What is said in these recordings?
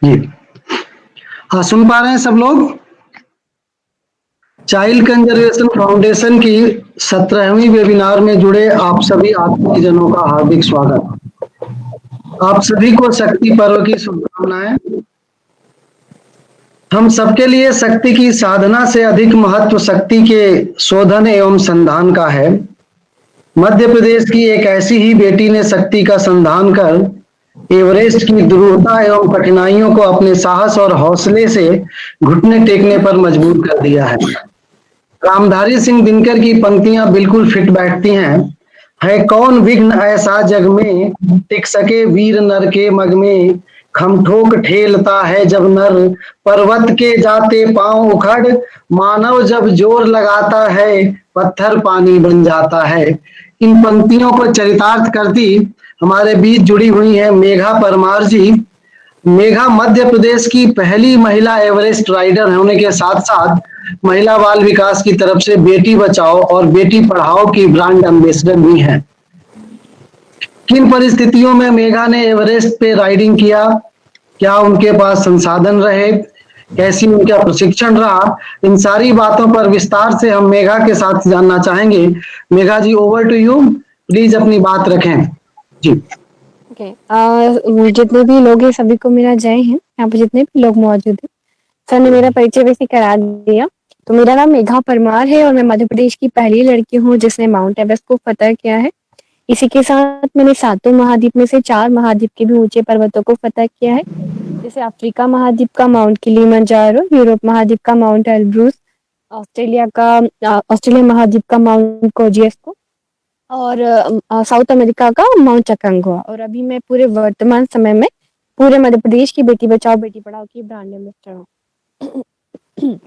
जी। हाँ, सुन पा रहे हैं सब लोग? चाइल्ड कंजर्वेशन फाउंडेशन की 17वीं वेबिनार में जुड़े आप सभी आत्मीयजनों का हार्दिक स्वागत। आप सभी को शक्ति पर्व की शुभकामनाएं। हम सबके लिए शक्ति की साधना से अधिक महत्व शक्ति के शोधन एवं संधान का है। मध्य प्रदेश की एक ऐसी ही बेटी ने शक्ति का संधान कर एवरेस्ट की दुरूहता एवं कठिनाइयों को अपने साहस और हौसले से घुटने टेकने पर मजबूर कर दिया है। रामधारी सिंह दिनकर की पंक्तियां बिल्कुल फिट बैठती हैं। है कौन विघ्न ऐसा जग में, टिक सके वीर नर के मग में, खम ठोक ठेलता है जब नर, पर्वत के जाते पांव उखड़, मानव जब जोर लगाता है, पत्थर पानी बन जाता है। इन पंक्तियों को चरितार्थ करती हमारे बीच जुड़ी हुई हैं मेघा परमार जी। मेघा मध्य प्रदेश की पहली महिला एवरेस्ट राइडर होने के साथ साथ महिला बाल विकास की तरफ से बेटी बचाओ और बेटी पढ़ाओ की ब्रांड एम्बेसडर भी हैं। किन परिस्थितियों में मेघा ने एवरेस्ट पे राइडिंग किया, क्या उनके पास संसाधन रहे, कैसी उनका प्रशिक्षण रहा, इन सारी बातों पर विस्तार से हम मेघा के साथ जानना चाहेंगे। मेघा जी, ओवर टू यू, प्लीज अपनी बात रखें जी। ओके, जितने भी लोग हैं सभी को मेरा जय है। यहाँ पे जितने भी लोग मौजूद हैं, सर ने मेरा परिचय वैसे करा दिया। तो मेरा नाम मेघा परमार है और मैं मध्य प्रदेश की पहली लड़की हूँ जिसने माउंट एवरेस्ट को फतह किया है। इसी के साथ मैंने 7 महाद्वीप में से 4 महाद्वीप के भी ऊंचे पर्वतों को फतह किया है, जैसे अफ्रीका महाद्वीप का माउंट किलिमंजारो, यूरोप महाद्वीप का माउंट एल्ब्रूस, ऑस्ट्रेलिया महाद्वीप का माउंट कोजियास्को और साउथ अमेरिका का माउंट चकंगुआ। और अभी मैं पूरे वर्तमान समय में पूरे मध्य प्रदेश की बेटी बचाओ बेटी पढ़ाओ की ब्रांड एम्बेसडर हूँ।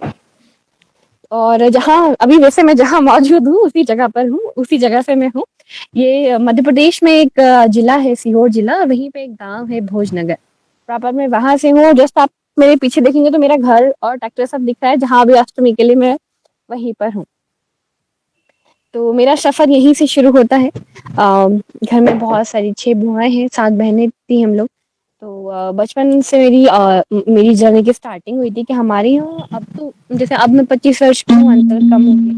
और जहाँ अभी वैसे मैं जहाँ मौजूद हूँ उसी जगह पर हूँ, उसी जगह से मैं हूँ। ये मध्य प्रदेश में एक जिला है सीहोर जिला, वहीं पे एक गांव है भोजनगर। प्रॉपर मैं वहां से हूँ। जस्ट आप मेरे पीछे देखेंगे तो मेरा घर और ट्रैक्टर सब दिख रहा है, जहाँ अभी अष्टमी के लिए मैं वहीं पर हूँ। तो मेरा सफर यहीं से शुरू होता है। घर में बहुत सारी 6 बुआएं हैं, 7 बहनें थी हम लोग। तो बचपन से मेरी जर्नी की स्टार्टिंग हुई थी कि हमारे यहाँ अब तो जैसे अब मैं 25 वर्ष की हूँ, अंतर कम हो गया।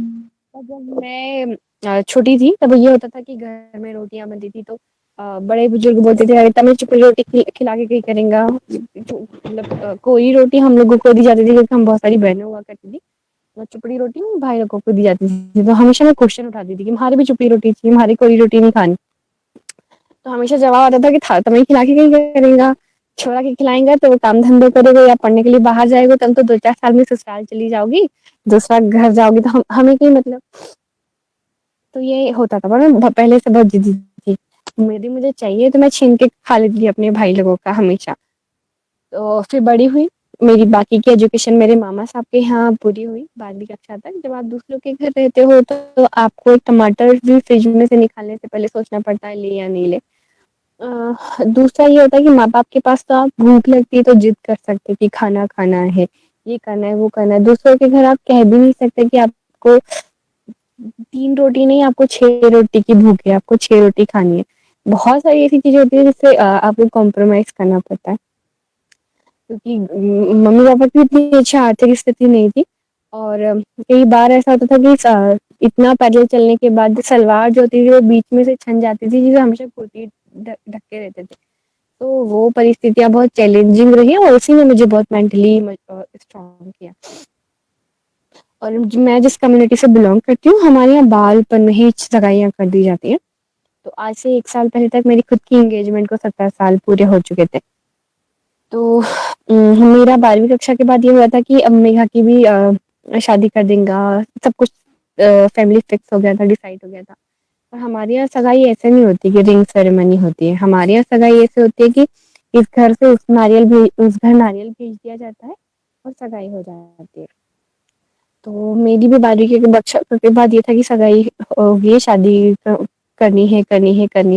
और जब मैं छोटी थी तब ये होता था कि घर में रोटियां बनती थी तो बड़े बुजुर्ग बोलते थे, अरे तमें चुपड़ी रोटी खिला के कहीं करेंगा। मतलब कोई रोटी हम लोगों को दी जाती थी क्योंकि हम बहुत सारी बहनें हुआ करती थी। चुपड़ी रोटी भाई लोगों को दी जाती थी। तो हमेशा मैं क्वेश्चन उठाती थी कि हमारी भी चुपड़ी रोटी चाहिए, हमारी कोई रोटी नहीं खानी। तो हमेशा जवाब आता था कि तुम्हें खिला के कहीं करेगा, छोड़ा के खिलाएंगा तो वो काम धंधे करेगा या पढ़ने के लिए बाहर जाएगा, तुम तो 2-4 साल में ससुराल चली जाओगी, दूसरा घर जाओगी तो हमें क्या मतलब। तो ये होता था, पर मैं पहले से बहुत जिद्दी थी। मेरी मुझे चाहिए तो मैं छीन के खा लेती थी अपने भाई लोगों का हमेशा। तो फिर बड़ी हुई, मेरी बाकी की एजुकेशन मेरे मामा साहब के यहाँ पूरी हुई 12वीं कक्षा तक। जब आप दूसरों के घर रहते हो तो आपको एक टमाटर भी फ्रिज में से निकालने से पहले सोचना पड़ता है ले या नहीं ले। दूसरा ये होता है कि माँ बाप के पास तो आप भूख लगती है तो जिद कर सकते हैं कि खाना खाना है, ये करना है, वो करना है। दूसरों के घर आप कह भी नहीं सकते कि आपको 3 रोटी नहीं, आपको 6 रोटी की भूख है, आपको 6 रोटी खानी है। बहुत सारी ऐसी चीजें होती है जिससे आपको कॉम्प्रोमाइज करना पड़ता है, क्योंकि मम्मी पापा की इतनी अच्छी आर्थिक स्थिति नहीं थी। और कई बार ऐसा होता था कि इतना पैदल चलने के बाद सलवार जो होती थी वो बीच में से छन जाती थी, जिसे हमेशा कुर्ती ढक के रहते थे। तो वो परिस्थितियां बहुत चैलेंजिंग रही और उसी ने मुझे बहुत मेंटली स्ट्रॉन्ग किया। और मैं जिस कम्युनिटी से बिलोंग करती हूँ, हमारे यहाँ बालपन में ही सगाइयाँ कर दी जाती हैं। तो आज से 1 साल पहले तक मेरी खुद की एंगेजमेंट को 17 साल पूरे हो चुके थे। तो मेरा 12वीं कक्षा के बाद ये हुआ था कि अब मेघा की भी शादी कर देंगे, सब कुछ फैमिली फिक्स हो गया था, डिसाइड हो गया था। और हमारे यहाँ सगाई ऐसे नहीं होती कि रिंग सेरेमनी होती है। हमारे यहाँ सगाई ऐसे होती है कि इस घर से उस घर नारियल भेज दिया जाता है और सगाई हो जाती है। तो मेरी भी 12वीं के बच्चा के बाद ये था कि सगाई होगी, शादी करनी है।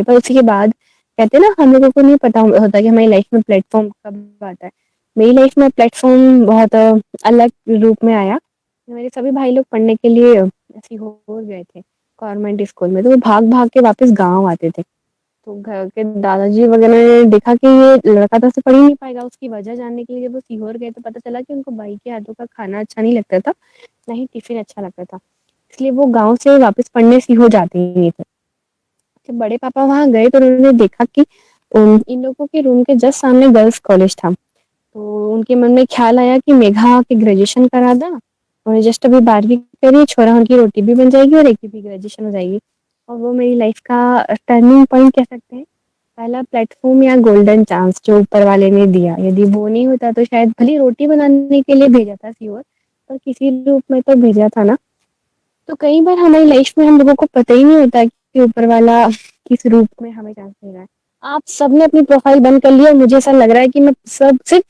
पर उसके बाद कहते हैं ना, हम लोगों को नहीं पता होता कि हमारी लाइफ में प्लेटफॉर्म कब आता है। मेरी लाइफ में प्लेटफॉर्म बहुत अलग रूप में आया। मेरे सभी भाई लोग पढ़ने के लिए ऐसे हो गए थे गवर्नमेंट स्कूल में, तो वो भाग भाग के वापस गाँव आते थे। तो घर के दादाजी वगैरह ने देखा कि ये लड़का तो ऐसे पढ़ ही नहीं पाएगा, उसकी वजह जानने के लिए जब वो सीहोर गए तो पता चला कि उनको भाई के हाथों का खाना अच्छा नहीं लगता था, ना ही टिफ़िन अच्छा लगता था। इसलिए वो गाँव से वापस पढ़ने सीहोर जाते ही नहीं थे। जब बड़े पापा वहाँ गए तो उन्होंने देखा कि इन लोगों के रूम के जस्ट सामने गर्ल्स कॉलेज था। तो उनके मन में ख्याल आया कि मेघा की ग्रेजुएशन करा दें, उन्हें जस्ट अभी 12वीं करी है, छोरा उनकी रोटी भी बन जाएगी और एक की भी ग्रेजुएशन हो जाएगी। और वो मेरी लाइफ का टर्निंग पॉइंट कह सकते हैं, पहला प्लेटफ़ॉर्म या गोल्डन चांस जो ऊपर वाले ने दिया। यदि वो नहीं होता तो शायद भले ही रोटी बनाने के लिए भेजा था सीहोर, पर किसी रूप में तो भेजा था ना। तो कई बार हमारी लाइफ में हम लोगों को पता ही नहीं होता कि ऊपर वाला किस रूप में हमें चांस दे रहा है। आप सबने अपनी प्रोफाइल बंद कर ली और मुझे ऐसा लग रहा है कि मैं सब सिर्फ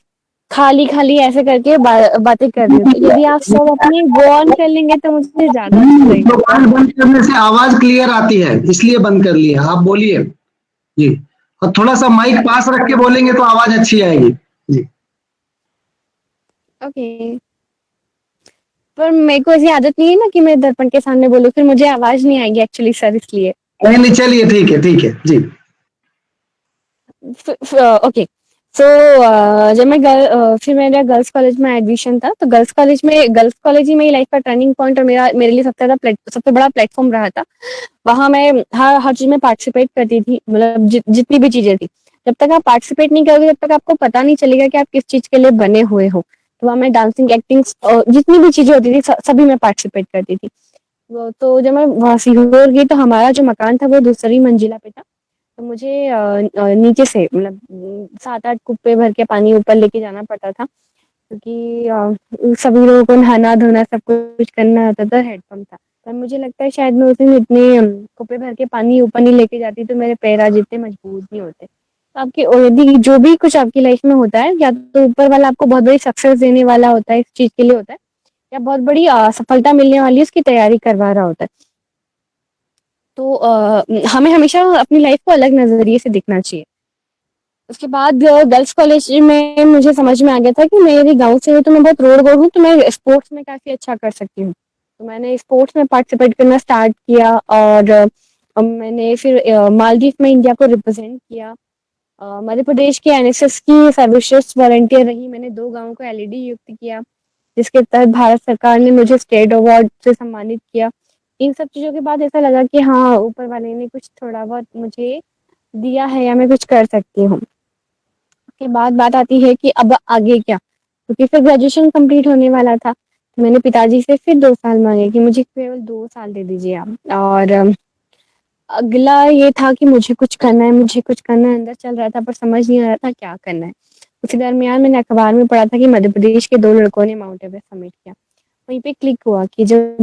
खाली-खाली ऐसे करके बातें कर रही हूँ। तो यदि आप सब अपनी वो ऑन कर लेंगे तो मुझे ज़्यादा अच्छा लगेगा। प्रोफाइल बंद करने से आवाज क्लियर आती है, इसलिए बंद कर लिया। आप बोलिए जी। और थोड़ा सा माइक पास रख के बोलेंगे तो आवाज अच्छी आएगी जी। ओके। पर मेरे को ऐसी आदत नहीं है ना कि मैं दर्पण के सामने बोलूँ, फिर मुझे आवाज़ नहीं आएगी एक्चुअली सर इसलिए। नहीं नहीं, चलिए ठीक है जी। ओके। सो जब मैं फिर मेरा गर्ल्स कॉलेज में एडमिशन था, तो गर्ल्स कॉलेज ही मेरी लाइफ का टर्निंग पॉइंट और मेरे लिए सबसे बड़ा प्लेटफ़ॉर्म रहा था। वहाँ मैं हर चीज़ में पार्टिसिपेट करती थी, मतलब जितनी भी चीज़ें थी। जब तक आप पार्टिसिपेट नहीं करोगे, तब तक आपको पता नहीं चलेगा कि आप किस चीज़ के लिए बने हुए हो। तो वहाँ मैं डांसिंग, एक्टिंग जितनी भी चीज़ें होती थी सभी में पार्टिसिपेट करती थी। वो तो जब मैं वहाँ सीहोर गई तो हमारा जो मकान था वो दूसरी मंजिला पे था। तो मुझे नीचे से मतलब 7-8 कुप्पे भर के पानी ऊपर लेके जाना पड़ता था, क्योंकि सभी लोगों को नहाना-धोना सब कुछ करना होता था, हैंडपंप था। पर मुझे लगता है शायद मैं उस दिन इतने कुप्पे भर के पानी ऊपर नहीं लेके जाती तो मेरे पैर आज इतने मजबूत नहीं होते। तो आपकी यदि जो भी कुछ आपकी लाइफ में होता है, या तो ऊपर वाला आपको बहुत बड़ी सक्सेस देने वाला होता है, इस चीज़ के लिए होता है, या बहुत बड़ी सफलता मिलने वाली है उसकी तैयारी करवा रहा होता है। तो हमें हमेशा अपनी लाइफ को अलग नज़रिए से देखना चाहिए। उसके बाद गर्ल्स कॉलेज में मुझे समझ में आ गया था कि मैं यदि गाँव से हूँ तो मैं बहुत रोड गर्ल हूँ, तो मैं स्पोर्ट्स में काफ़ी अच्छा कर सकती हूँ। तो मैंने स्पोर्ट्स में पार्टिसिपेट करना स्टार्ट किया और मैंने फिर मालदीव में इंडिया को रिप्रेजेंट किया। मध्य प्रदेश के एनएसएस की सर्वश्रेष्ठ वॉलंटियर रही। मैंने 2 गाँवों को एलईडी युक्त किया, जिसके तहत भारत सरकार ने मुझे स्टेट अवार्ड से सम्मानित किया। इन सब चीज़ों के बाद ऐसा लगा कि हाँ, ऊपर वाले ने कुछ थोड़ा बहुत मुझे दिया है या मैं कुछ कर सकती हूँ। उसके बाद बात आती है कि अब आगे क्या? क्योंकि फिर ग्रेजुएशन कंप्लीट होने वाला था। तो मैंने पिताजी से फिर 2 साल माँगे कि मुझे केवल 2 साल दे दीजिए आप। और अगला ये था कि मुझे कुछ करना है, अंदर चल रहा था पर समझ नहीं आ रहा था क्या करना है। उसी दरमियान मैंने अखबार में पढ़ा था कि मध्य प्रदेश के 2 लड़कों ने माउंट एवरेस्ट समिट किया। वहीं पे क्लिक हुआ कि जब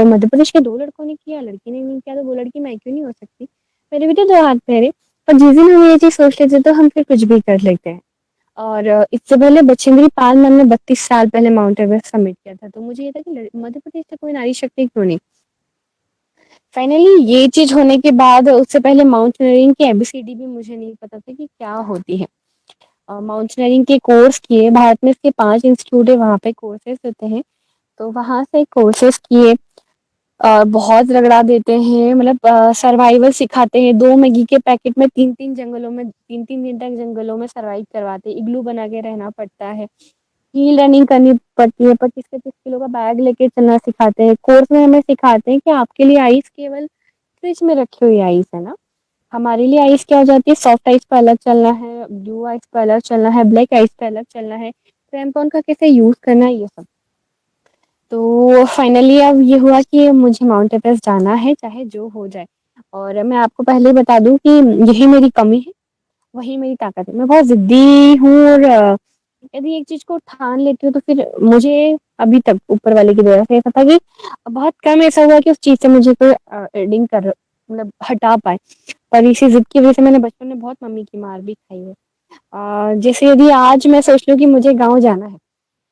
मध्य प्रदेश के 2 लड़कों ने किया, लड़की ने नहीं किया, तो वो लड़की मैं क्यों नहीं हो सकती? मेरे भी तो 2 हाथ पैर हैं। पर जिस दिन हम ये चीज़ सोच लेते हैं तो हम फिर कुछ भी कर लेते हैं। और इससे पहले बछेंद्री पाल मैम ने 32 साल पहले माउंट एवरेस्ट समिट किया था। तो मुझे ये था कि मध्य प्रदेश से कोई नारी शक्ति क्यों नहीं? फाइनली ये चीज़ होने के बाद उससे पहले माउंटेनियरिंग की एबीसीडी भी मुझे नहीं पता था कि क्या होती है। माउंटेनियरिंग के कोर्स किए, भारत में इसके 5 इंस्टीट्यूट है, वहाँ पे कोर्सेज़ होते हैं। तो वहाँ से कोर्सेज़ किए, बहुत रगड़ा देते हैं, मतलब सर्वाइवल सिखाते हैं। 2 मैगी के पैकेट में 3-3 दिन तक जंगलों में सर्वाइव करवाते हैं। इग्लू बना के रहना पड़ता है। हील रनिंग करनी पड़ती है, 25-25 किलो का बैग लेके चलना सिखाते हैं। कोर्स में हमें सिखाते हैं कि आपके लिए आइस केवल फ्रिज में रखी हुई आइस है ना, हमारे लिए आइस क्या हो जाती है, सॉफ्ट आइस पे अलग चलना है, ब्लू आइस पे अलग चलना है, ब्लैक आइस पे अलग चलना है, क्रैम्पन का कैसे यूज़ करना है, ये सब। तो फाइनली अब ये हुआ कि मुझे माउंट एवरेस्ट जाना है, चाहे जो हो जाए। और मैं आपको पहले ही बता दूँ कि यही मेरी कमी है, वही मेरी ताकत है। मैं बहुत ज़िद्दी हूँ और यदि एक चीज़ को ठान लेती हूँ तो फिर मुझे अभी तक ऊपर वाले की दया से ऐसा था कि बहुत कम ऐसा हुआ कि उस चीज़ से मुझे कोई एडिंग कर मतलब हटा पाए। पर इसी ज़िद की वज़ह से मैंने बचपन में बहुत मम्मी की मार भी खाई है। जैसे यदि आज मैं सोच लूँ कि मुझे गाँव जाना है,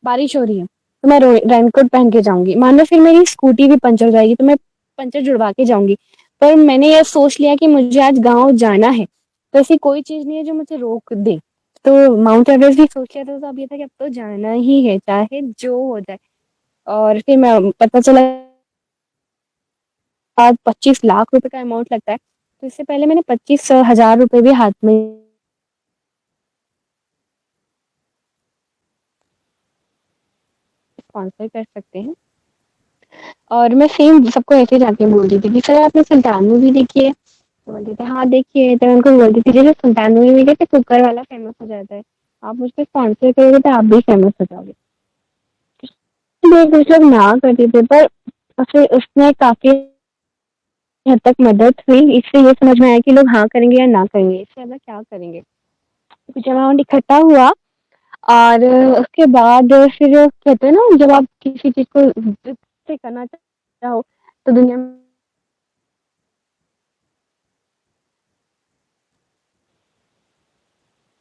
बारिश हो रही है, तो मैं रेनकोट पहन के जाऊँगी। मान लो फिर मेरी स्कूटी भी पंचर हो जाएगी तो मैं पंचर जुड़वा के जाऊँगी। पर मैंने ये सोच लिया कि मुझे आज गाँव जाना है, तो ऐसी कोई चीज़ नहीं है जो मुझे रोक दे। तो माउंट एवरेस्ट भी सोच लिया था, तो अब ये था कि अब तो जाना ही है, चाहे जो हो जाए। और फिर मैं पता चला आज 25 लाख रुपए का अमाउंट लगता है। तो इससे पहले मैंने 25,000 रुपए भी हाथ में स्पॉन्सर कर सकते हैं। और मैं सेम सबको ऐसे जाके बोलती थी कि सर आपने सुल्तान मूवी देखी है? तो बोलते थे हाँ देखिए। तो मैं उनको बोलती थी जैसे सुल्तान मूवी में कैसे कुकर वाला फेमस हो जाता है, आप मुझ पे स्पॉन्सर करोगे तो आप भी फेमस हो जाओगे। इसलिए कुछ लोग ना करते थे, पर फिर उसमें काफी हद तक मदद हुई। इससे ये समझ में आया कि लोग हाँ करेंगे या ना करेंगे, इससे ज्यादा क्या करेंगे। कुछ अमाउंट इकट्ठा हुआ और उसके बाद फिर कहते हैं ना, जब आप किसी चीज को जिद से करना चाहो तो दुनिया में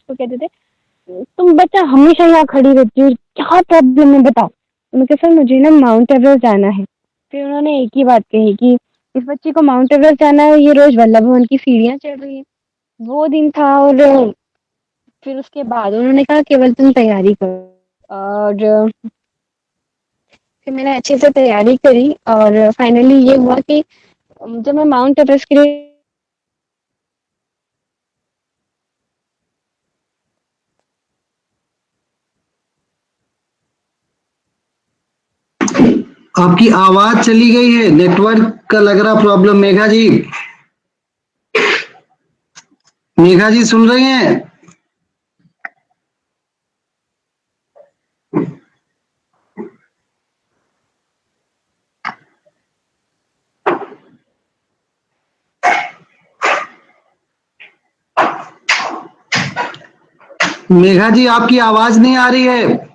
तो कहते थे तुम बच्चा हमेशा यहाँ खड़ी रहती हो, क्या प्रॉब्लम है बताओ। मैं कहा सर मुझे ना माउंट एवरेस्ट जाना है। फिर उन्होंने एक ही बात कही कि इस बच्ची को माउंट एवरेस्ट जाना है, ये रोज वल्लभ भवन की सीढ़ियां चढ़ रही है। वो दिन था। और फिर उसके बाद उन्होंने कहा केवल तुम तैयारी करो। और फिर मैंने अच्छे से तैयारी करी और फाइनली ये हुआ कि जब मैं माउंट एवरेस्ट के लिए आपकी आवाज चली गई है, नेटवर्क का लग रहा प्रॉब्लम। मेघा जी, मेघा जी सुन रही हैं? मेघा जी आपकी आवाज नहीं आ रही है।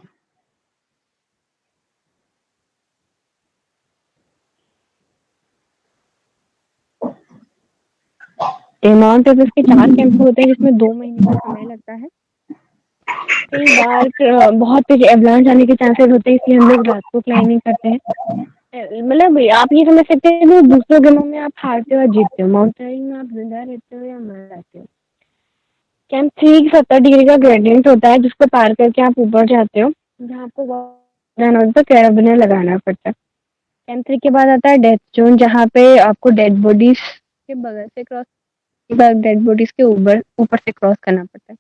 माउंट एवरेस्ट के 4 कैंप होते हैं जिसमें 2 महीने का समय लगता है। कई बार बहुत तेज एवलांच आने के चांसेस होते हैं, इसलिए हम लोग रात को क्लाइंबिंग करते हैं। मतलब आप ये समझ सकते हैं कि दूसरों गेमों में आप हारते हो या जीतते हो, माउंटेनियरिंग में आप जिंदा रहते हो या मर जाते हो। कैंप 3 70 डिग्री का ग्रेडियंट होता है जिसको पार करके आप ऊपर जाते हो, जहाँ आपको जाना होता है तो कैराबिनर लगाना पड़ता है। कैंप 3 के बाद आता है डेथ जोन, जहाँ पे आपको डेड बॉडीज के बगल से क्रॉस, डेड बॉडीज के ऊपर ऊपर से क्रॉस करना पड़ता है।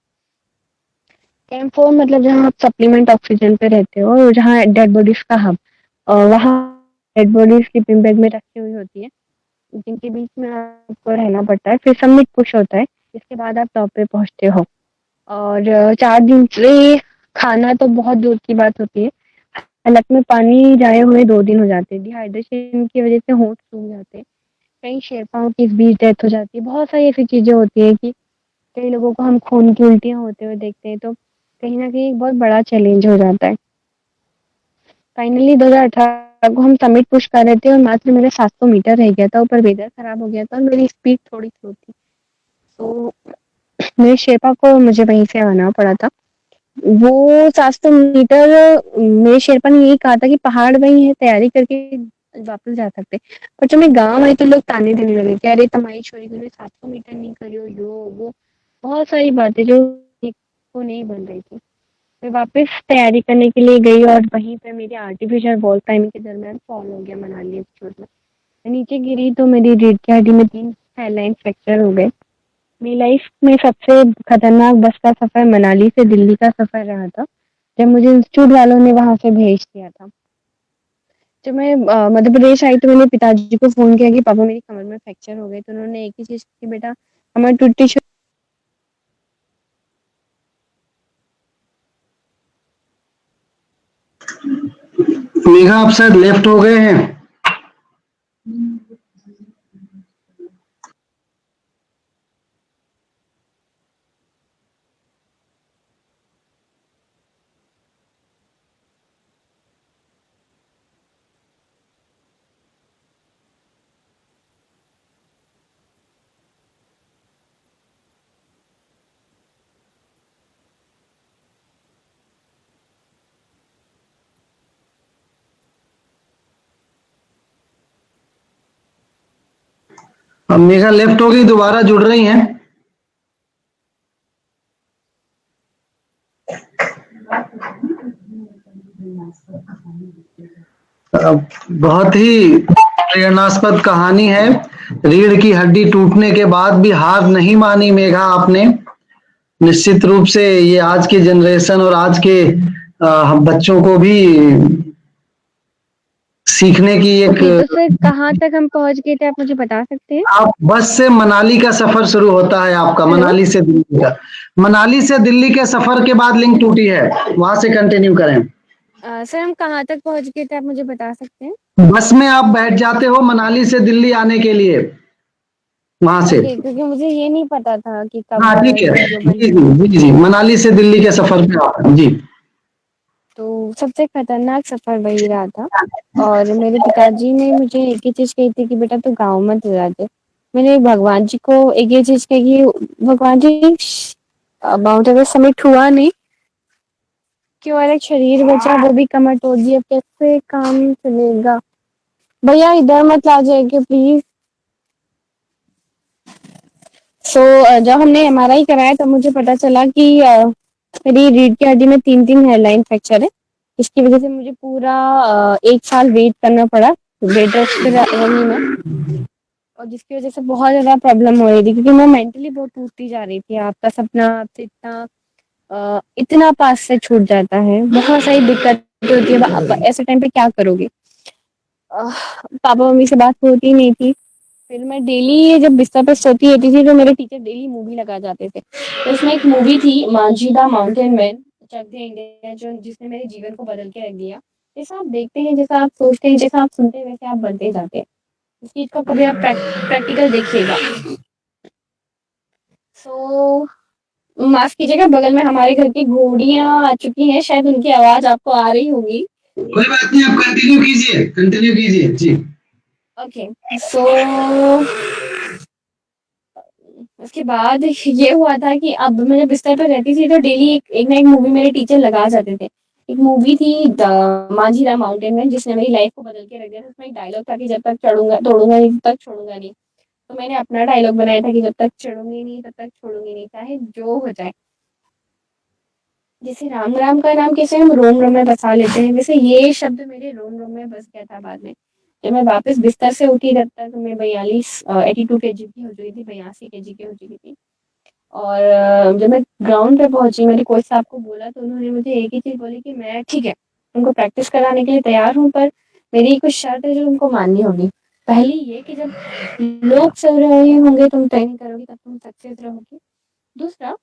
कैंप 4 मतलब जहाँ आप सप्लीमेंट ऑक्सीजन पे रहते हो और जहाँ डेड बॉडीज का हब, और वहाँ डेड बॉडीज स्लीपिंग बैग में रखी हुई होती है, जिनके बीच में आपको रहना पड़ता है। फिर सबमिट पुश होता है, इसके बाद आप टॉप पे पहुंचते हो। और 4 दिन से खाना तो बहुत दूर की बात होती है, हलक में पानी जाए हुए 2 दिन हो जाते हैं। डिहाइड्रेशन की वजह से होंठ सूख जाते हैं, कई शेरपाओं की इस बीच डेथ हो जाती है। बहुत सारी ऐसी चीजें होती है कि कई लोगों को हम खून की उल्टियां होते हुए देखते हैं, तो कहीं ना कहीं एक बहुत बड़ा चैलेंज हो जाता है। फाइनली 2018 को हम समिट पुश कर रहे थे और मात्र मेरे 700 मीटर रह गया था, ऊपर वेदर खराब हो गया था और मेरी स्पीड थोड़ी स्लो थी, तो मेरे शेरपा को मुझे वहीं से आना पड़ा था। वो 700 मीटर मेरे शेरपा ने यही कहा था कि पहाड़ वही है, तैयारी करके वापस जा सकते। पर जब मैं गाँव आई तो लोग ताने देने लगे कि अरे तुम्हारी छोरी तूने 700 मीटर नहीं करी हो, यो वो बहुत सारी बातें जो को नहीं बन रही थी। मैं वापस तैयारी करने के लिए गई और वहीं पे मेरी आर्टिफिशियल वॉल टाइमिंग के दरमियान फॉल हो गया मनाली एक्सप्लोर में। मैं नीचे गिरी तो मेरी रीढ़ की हड्डी में 3 हाइलाइन फ्रैक्चर हो गए। मेरी लाइफ में सबसे खतरनाक बस का सफर मनाली से दिल्ली का सफर रहा था, जब मुझे इंस्टीट्यूट वालों ने वहां से भेज दिया था। जब मैं मध्य प्रदेश आई तो मैंने पिताजी को फोन किया कि पापा मेरी कमर में फ्रैक्चर हो गए, तो उन्होंने एक ही चीज की, बेटा कमर टूटती मेघा आप शायद लेफ्ट हो गए हैं। अब मेघा लेफ्ट हो गई, दोबारा जुड़ रही हैं। बहुत ही प्रेरणास्पद कहानी है। रीढ़ की हड्डी टूटने के बाद भी हार नहीं मानी मेघा आपने। निश्चित रूप से ये आज की जनरेशन और आज के बच्चों को भी सीखने की एक। ओके, तो फिर कहाँ तक हम पहुँच गए थे, आप मुझे बता सकते हैं? आप बस से मनाली का सफर शुरू होता है आपका, हेलो? मनाली से दिल्ली का। मनाली से दिल्ली के सफर के बाद लिंक टूटी है, वहां से कंटिन्यू करें। सर हम कहाँ तक पहुँच गए थे, आप मुझे बता सकते हैं? बस में आप बैठ जाते हो मनाली से दिल्ली आने के लिए, वहां से। ओके, क्योंकि मुझे ये नहीं पता था कि कब हाँ ठीक है, वीडियो बन जी रही है। जी जी जी, मनाली से दिल्ली के सफर पे आप जी। तो सबसे खतरनाक सफ़र वही रहा था और मेरे पिताजी ने मुझे एक ही चीज़ कही थी कि बेटा तू गाँव मत जा दे। मैंने भगवान जी को एक ये चीज़ कही कि भगवान जी माउंट एवरेस्ट समिट हुआ नहीं, केवल एक शरीर बचा वो भी कमर तोड़ दी, अब कैसे काम चलेगा? भैया इधर मत ला जाइए प्लीज़। जब हमने एमआरआई कराया तब मुझे पता चला कि मेरी रीढ़ की हड्डी में 3-3 हेयरलाइन फ्रैक्चर है। इसकी वज़ह से मुझे पूरा 1 साल वेट करना पड़ा बेड रेस्ट पे रही मैं और जिसकी वज़ह से बहुत ज़्यादा प्रॉब्लम हो रही थी क्योंकि मैं मेंटली बहुत टूटती जा रही थी। आपका सपना आपसे इतना पास से छूट जाता है, बहुत सारी दिक्कतें होती है। अब ऐसे टाइम पे क्या करोगे? पापा-मम्मी से बात होती नहीं थी। फिर मैं डेली जब बिस्तर पे सोती रहती थी तो मेरे टीचर डेली मूवी लगा जाते थे। तो उसमें एक मूवी थी Manjhi the mountain man, Chak De India जो जिसने मेरे जीवन को बदल के रख दिया। जैसा आप देखते हैं, जैसा आप सोचते हैं, जैसा आप सुनते हैं वैसे आप बनते जाते हैं। इस चीज़ को कभी आप प्रैक्टिकल देखिएगा। सो माफ़ कीजिएगा बगल में हमारे घर की घोड़ियाँ आ चुकी हैं, शायद उनकी आवाज़ आपको आ रही होगी। कोई बात नहीं, आप कंटिन्यू कीजिए जी। ओके, सो उसके बाद ये हुआ था कि अब मैं जब बिस्तर पे रहती थी तो डेली एक ना एक मूवी मेरे टीचर लगा जाते थे। एक मूवी थी the Manjhi the mountain man जिसने मेरी लाइफ को बदल के रख दिया था। उसमें एक डायलॉग था कि जब तक चढ़ूँगा तोड़ूँगा नहीं तब तक छोड़ूँगा नहीं। तो मैंने अपना डायलॉग बनाया था कि जब तक चढ़ूँगी नहीं तब तक छोड़ूँगी नहीं, चाहे जो हो जाए। जैसे राम राम का नाम कैसे हम रोम रोम में बसा लेते हैं, वैसे ये शब्द मेरे रोम रोम में बस गया था बाद में। जब मैं वापस बिस्तर से उठी तब तक मैं 82 केजी की हो चुकी थी, 82 केजी की हो चुकी थी। और जब मैं ग्राउंड पे पहुंची मैंने कोच साहब को बोला तो उन्होंने मुझे एक ही चीज़ बोली कि मैं ठीक है उनको प्रैक्टिस कराने के लिए तैयार हूँ पर मेरी कुछ शर्त है जो उनको माननी होगी। पहली ये कि जब लोग चल रहे होंगे तुम ट्रेनिंग करोगी तब तुम सक्सेस रहोगी। दूसरा,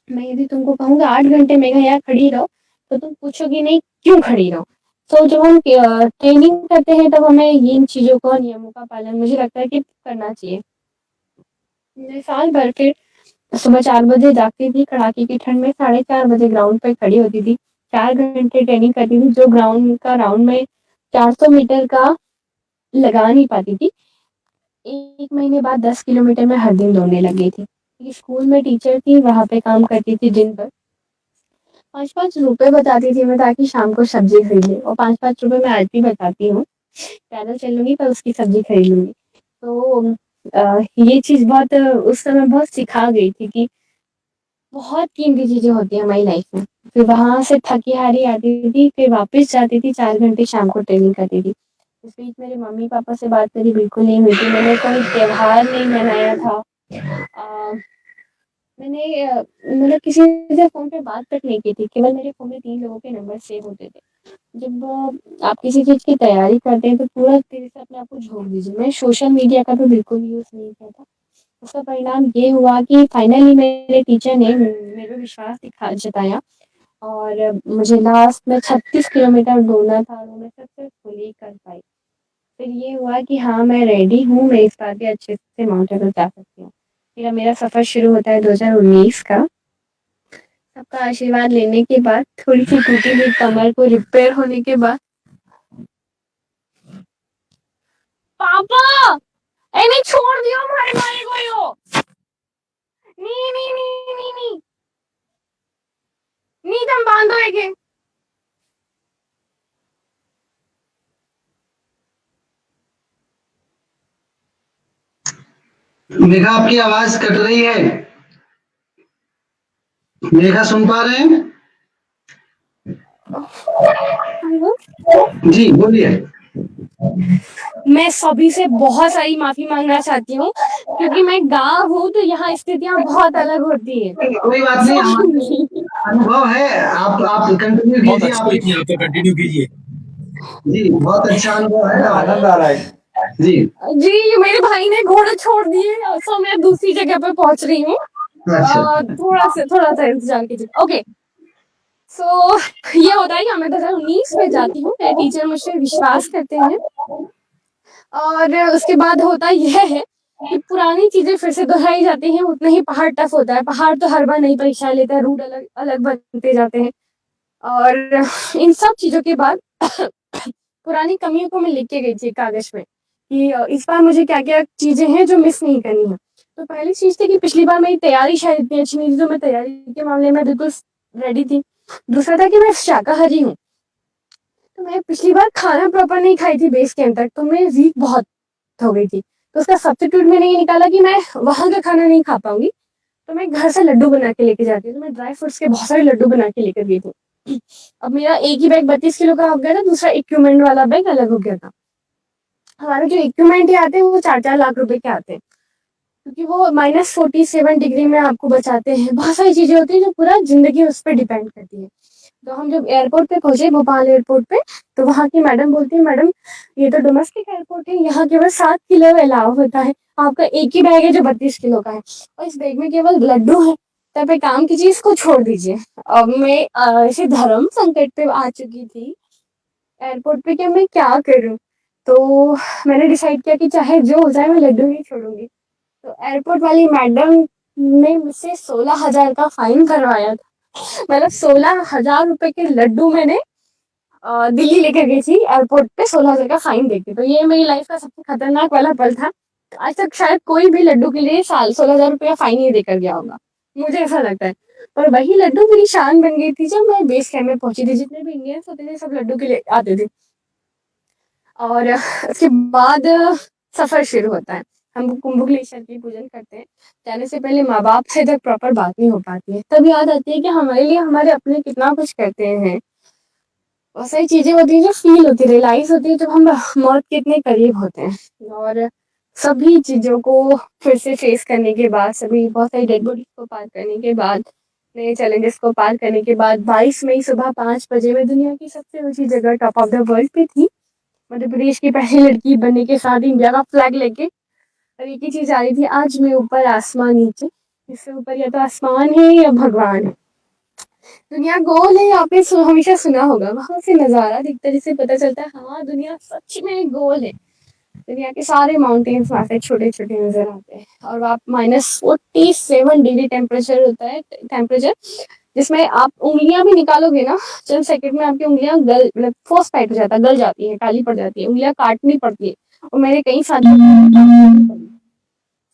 मैं यदि तुमको कहूँगा 8 घंटे मेघा यहाँ खड़ी रहो तो तुम पूछोगी नहीं क्यों खड़ी रहो। तो जब हम ट्रेनिंग करते हैं तब हमें इन चीज़ों का नियमों का पालन मुझे लगता है कि करना चाहिए। मैं साल भर फिर सुबह 4 बजे जागती थी, कड़ाके की ठंड में 4:30 बजे ग्राउंड पे खड़ी होती थी। 4 घंटे ट्रेनिंग करती थी, जो ग्राउंड का राउंड में 400 मीटर का लगा नहीं पाती थी। 1 महीने बाद 10 किलोमीटर मैं हर दिन दौड़ने लग गई थी। क्योंकि स्कूल में टीचर थी, वहाँ पे काम करती थी दिन भर। 5-5 रुपए बचाती थी मैं ताकि शाम को सब्जी खरीद ले और 5-5 रुपए मैं आज भी बचाती हूँ। पैदल चलूँगी पर उसकी सब्जी खरीद लूँगी। तो ये चीज़ बहुत उस समय बहुत सिखा गई थी कि बहुत कीमती चीज़ें होती हैं हमारी लाइफ में। फिर वहाँ से थकी-हारी आती थी, फिर वापस जाती थी 4 घंटे शाम को ट्रेनिंग करती थी। इस बीच मेरे मम्मी-पापा से बात मेरी बिल्कुल नहीं हुई थी, मैंने कोई त्योहार नहीं मनाया था। अ, मैंने मतलब किसी से फ़ोन पे बात तक नहीं की थी, केवल मेरे फ़ोन में 3 लोगों के नंबर सेव होते थे। जब आप किसी चीज़ की तैयारी करते हैं तो पूरा तरीके से अपने आप को झोंक दीजिए। मैं सोशल मीडिया का तो बिल्कुल यूज़ नहीं किया था। उसका परिणाम ये हुआ कि फाइनली मेरे टीचर ने मेरे पे विश्वास जताया और मुझे लास्ट में 36 किलोमीटर दौड़ना था और वो मैं सक्सेसफुली कर पाई। फिर ये हुआ कि हाँ, मैं रेडी हूँ, मैं इस बार भी अच्छे से माउंट एवरेस्ट जा सकती हूँ। फिर मेरा सफ़र शुरू होता है 2019 का। सबका आशीर्वाद लेने के बाद, थोड़ी-सी टूटी हुई कमर को रिपेयर होने के बाद पापा! नहीं छोड़ दियो मारे मारे को यो। नहीं, नहीं, नहीं, नहीं, नहीं। नहीं तुम बांधो एके। मेघा आपकी आवाज कट रही है। मेघा सुन पा रहे हैं? हेलो? जी बोलिए। मैं सभी से बहुत सारी माफी मांगना चाहती हूँ क्योंकि मैं गाँव हूँ तो यहाँ स्थितियाँ बहुत अलग होती है। कोई बात नहीं, हमारा अनुभव है। आप कंटिन्यू बहुत कीजिए, अच्छी आप। लगी, आप तो कंटिन्यू कीजिए। जी, बहुत अच्छा अनुभव है, आनंद आ रहा है। जी। जी, मेरे भाई ने घोड़े छोड़ दिए, सो मैं दूसरी जगह पे पहुंच रही हूँ। अच्छा, थोड़ा सा इंतजार कीजिए। ओके, सो ये होता है कि मैं 2019 में जाती हूँ, मेरे टीचर मुझसे विश्वास करते हैं और उसके बाद होता यह है कि पुरानी चीजें फिर से दोहराई जाती हैं। उतना ही पहाड़ टफ होता है, पहाड़ तो हर बार नई परीक्षा लेता है, रूट अलग अलग बनते जाते हैं और इन सब चीजों के बाद पुरानी कमियों को मैं लिख के गई थी कागज में कि इस बार मुझे क्या क्या चीजें हैं जो मिस नहीं करनी है। तो पहली चीज थी कि पिछली बार मेरी तैयारी शायद इतनी अच्छी नहीं थी, तो मैं तैयारी के मामले में बिल्कुल रेडी थी। दूसरा था कि मैं शाकाहारी हूँ, तो मैं पिछली बार खाना प्रॉपर नहीं खाई थी बेस कैंप तक, तो मैं वीक बहुत हो गई थी। तो उसका सब्स्टिट्यूट मैंने ये निकाला कि मैं वहां का खाना नहीं खा पाऊंगी, तो मैं घर से लड्डू बना के लेके जाती हूँ। तो मैं ड्राई फ्रूट्स के बहुत सारे लड्डू बना के लेकर गई थी। अब मेरा एक ही बैग 32 किलो का हो गया था, दूसरा इक्विपमेंट वाला बैग अलग हो गया था। हमारे जो इक्विपमेंट ही आते हैं वो 4-4 लाख रुपए के आते हैं, क्योंकि वो -47 डिग्री में आपको बचाते हैं। बहुत सारी चीजें होती है जो पूरा जिंदगी उस पर डिपेंड करती है। तो हम जब एयरपोर्ट पे पहुंचे, भोपाल एयरपोर्ट पे, तो वहाँ की मैडम बोलती है, मैडम ये तो डोमेस्टिक एयरपोर्ट है, यहाँ केवल 7 किलो अलाउ होता है, आपका एक ही बैग है जो 32 किलो का है और इस बैग में केवल लड्डू है, तो आप एक काम कीजिए, इसको छोड़ दीजिए। अब मैं ऐसे धर्म संकट पे आ चुकी थी एयरपोर्ट पे कि मैं क्या करूं। तो मैंने डिसाइड किया कि चाहे जो हो जाए मैं लड्डू नहीं छोड़ूंगी। तो एयरपोर्ट वाली मैडम ने मुझसे 16,000 का फाइन करवाया था। मतलब 16,000 रुपए के लड्डू मैंने दिल्ली लेकर गई थी एयरपोर्ट पे 16,000 का फाइन देके। तो ये मेरी लाइफ का सबसे खतरनाक वाला पल था। आज तक शायद कोई भी लड्डू के लिए साल 16,000 रुपया फाइन नहीं देकर गया होगा, मुझे ऐसा लगता है। पर वही लड्डू मेरी शान बन गई थी जब मैं बेस कैंप में पहुंची थी। जितने भी इंडियंस होते थे सब लड्डू के लिए आते थे। और उसके बाद सफर शुरू होता है। हम कुंभ ग्लेशियर की पूजन करते हैं। जाने से पहले माँ बाप से जब प्रॉपर बात नहीं हो पाती है, तब याद आती है कि हमारे लिए हमारे अपने कितना कुछ करते हैं। बहुत सारी चीजें होती है जो फील होती है, रियलाइज होती है जब हम मौत के इतने करीब होते हैं। और सभी चीजों को फिर से फेस करने के बाद, सभी बहुत सारी डेड बॉडीज को पार करने के बाद, नए चैलेंजेस को पार करने के बाद, 22 मई सुबह 5 बजे में दुनिया की सबसे ऊंची जगह टॉप ऑफ द वर्ल्ड पे थी, मध्य प्रदेश की पहली लड़की बनने के साथ इंडिया का फ्लैग लेके। और एक ही चीज आ रही थी, आज मैं ऊपर आसमान नीचे, इससे ऊपर या तो आसमान है या भगवान है। दुनिया गोल है, आपने हमेशा सुना होगा, वहां से नजारा दिखता है जिससे पता चलता है हाँ दुनिया सच में गोल है। दुनिया के सारे माउंटेन्स वहां से छोटे छोटे नजर आते हैं और आप -47 डिग्री टेम्परेचर होता है, टेम्परेचर जिसमें आप उंगलियां भी निकालोगे ना, चंद सेकंड में आपकी उंगलियां गल मतलब फोस टाइट हो जाता है, गल जाती है, काली पड़ जाती है, उंगलियां काटनी पड़ती है। और मेरे कई साथी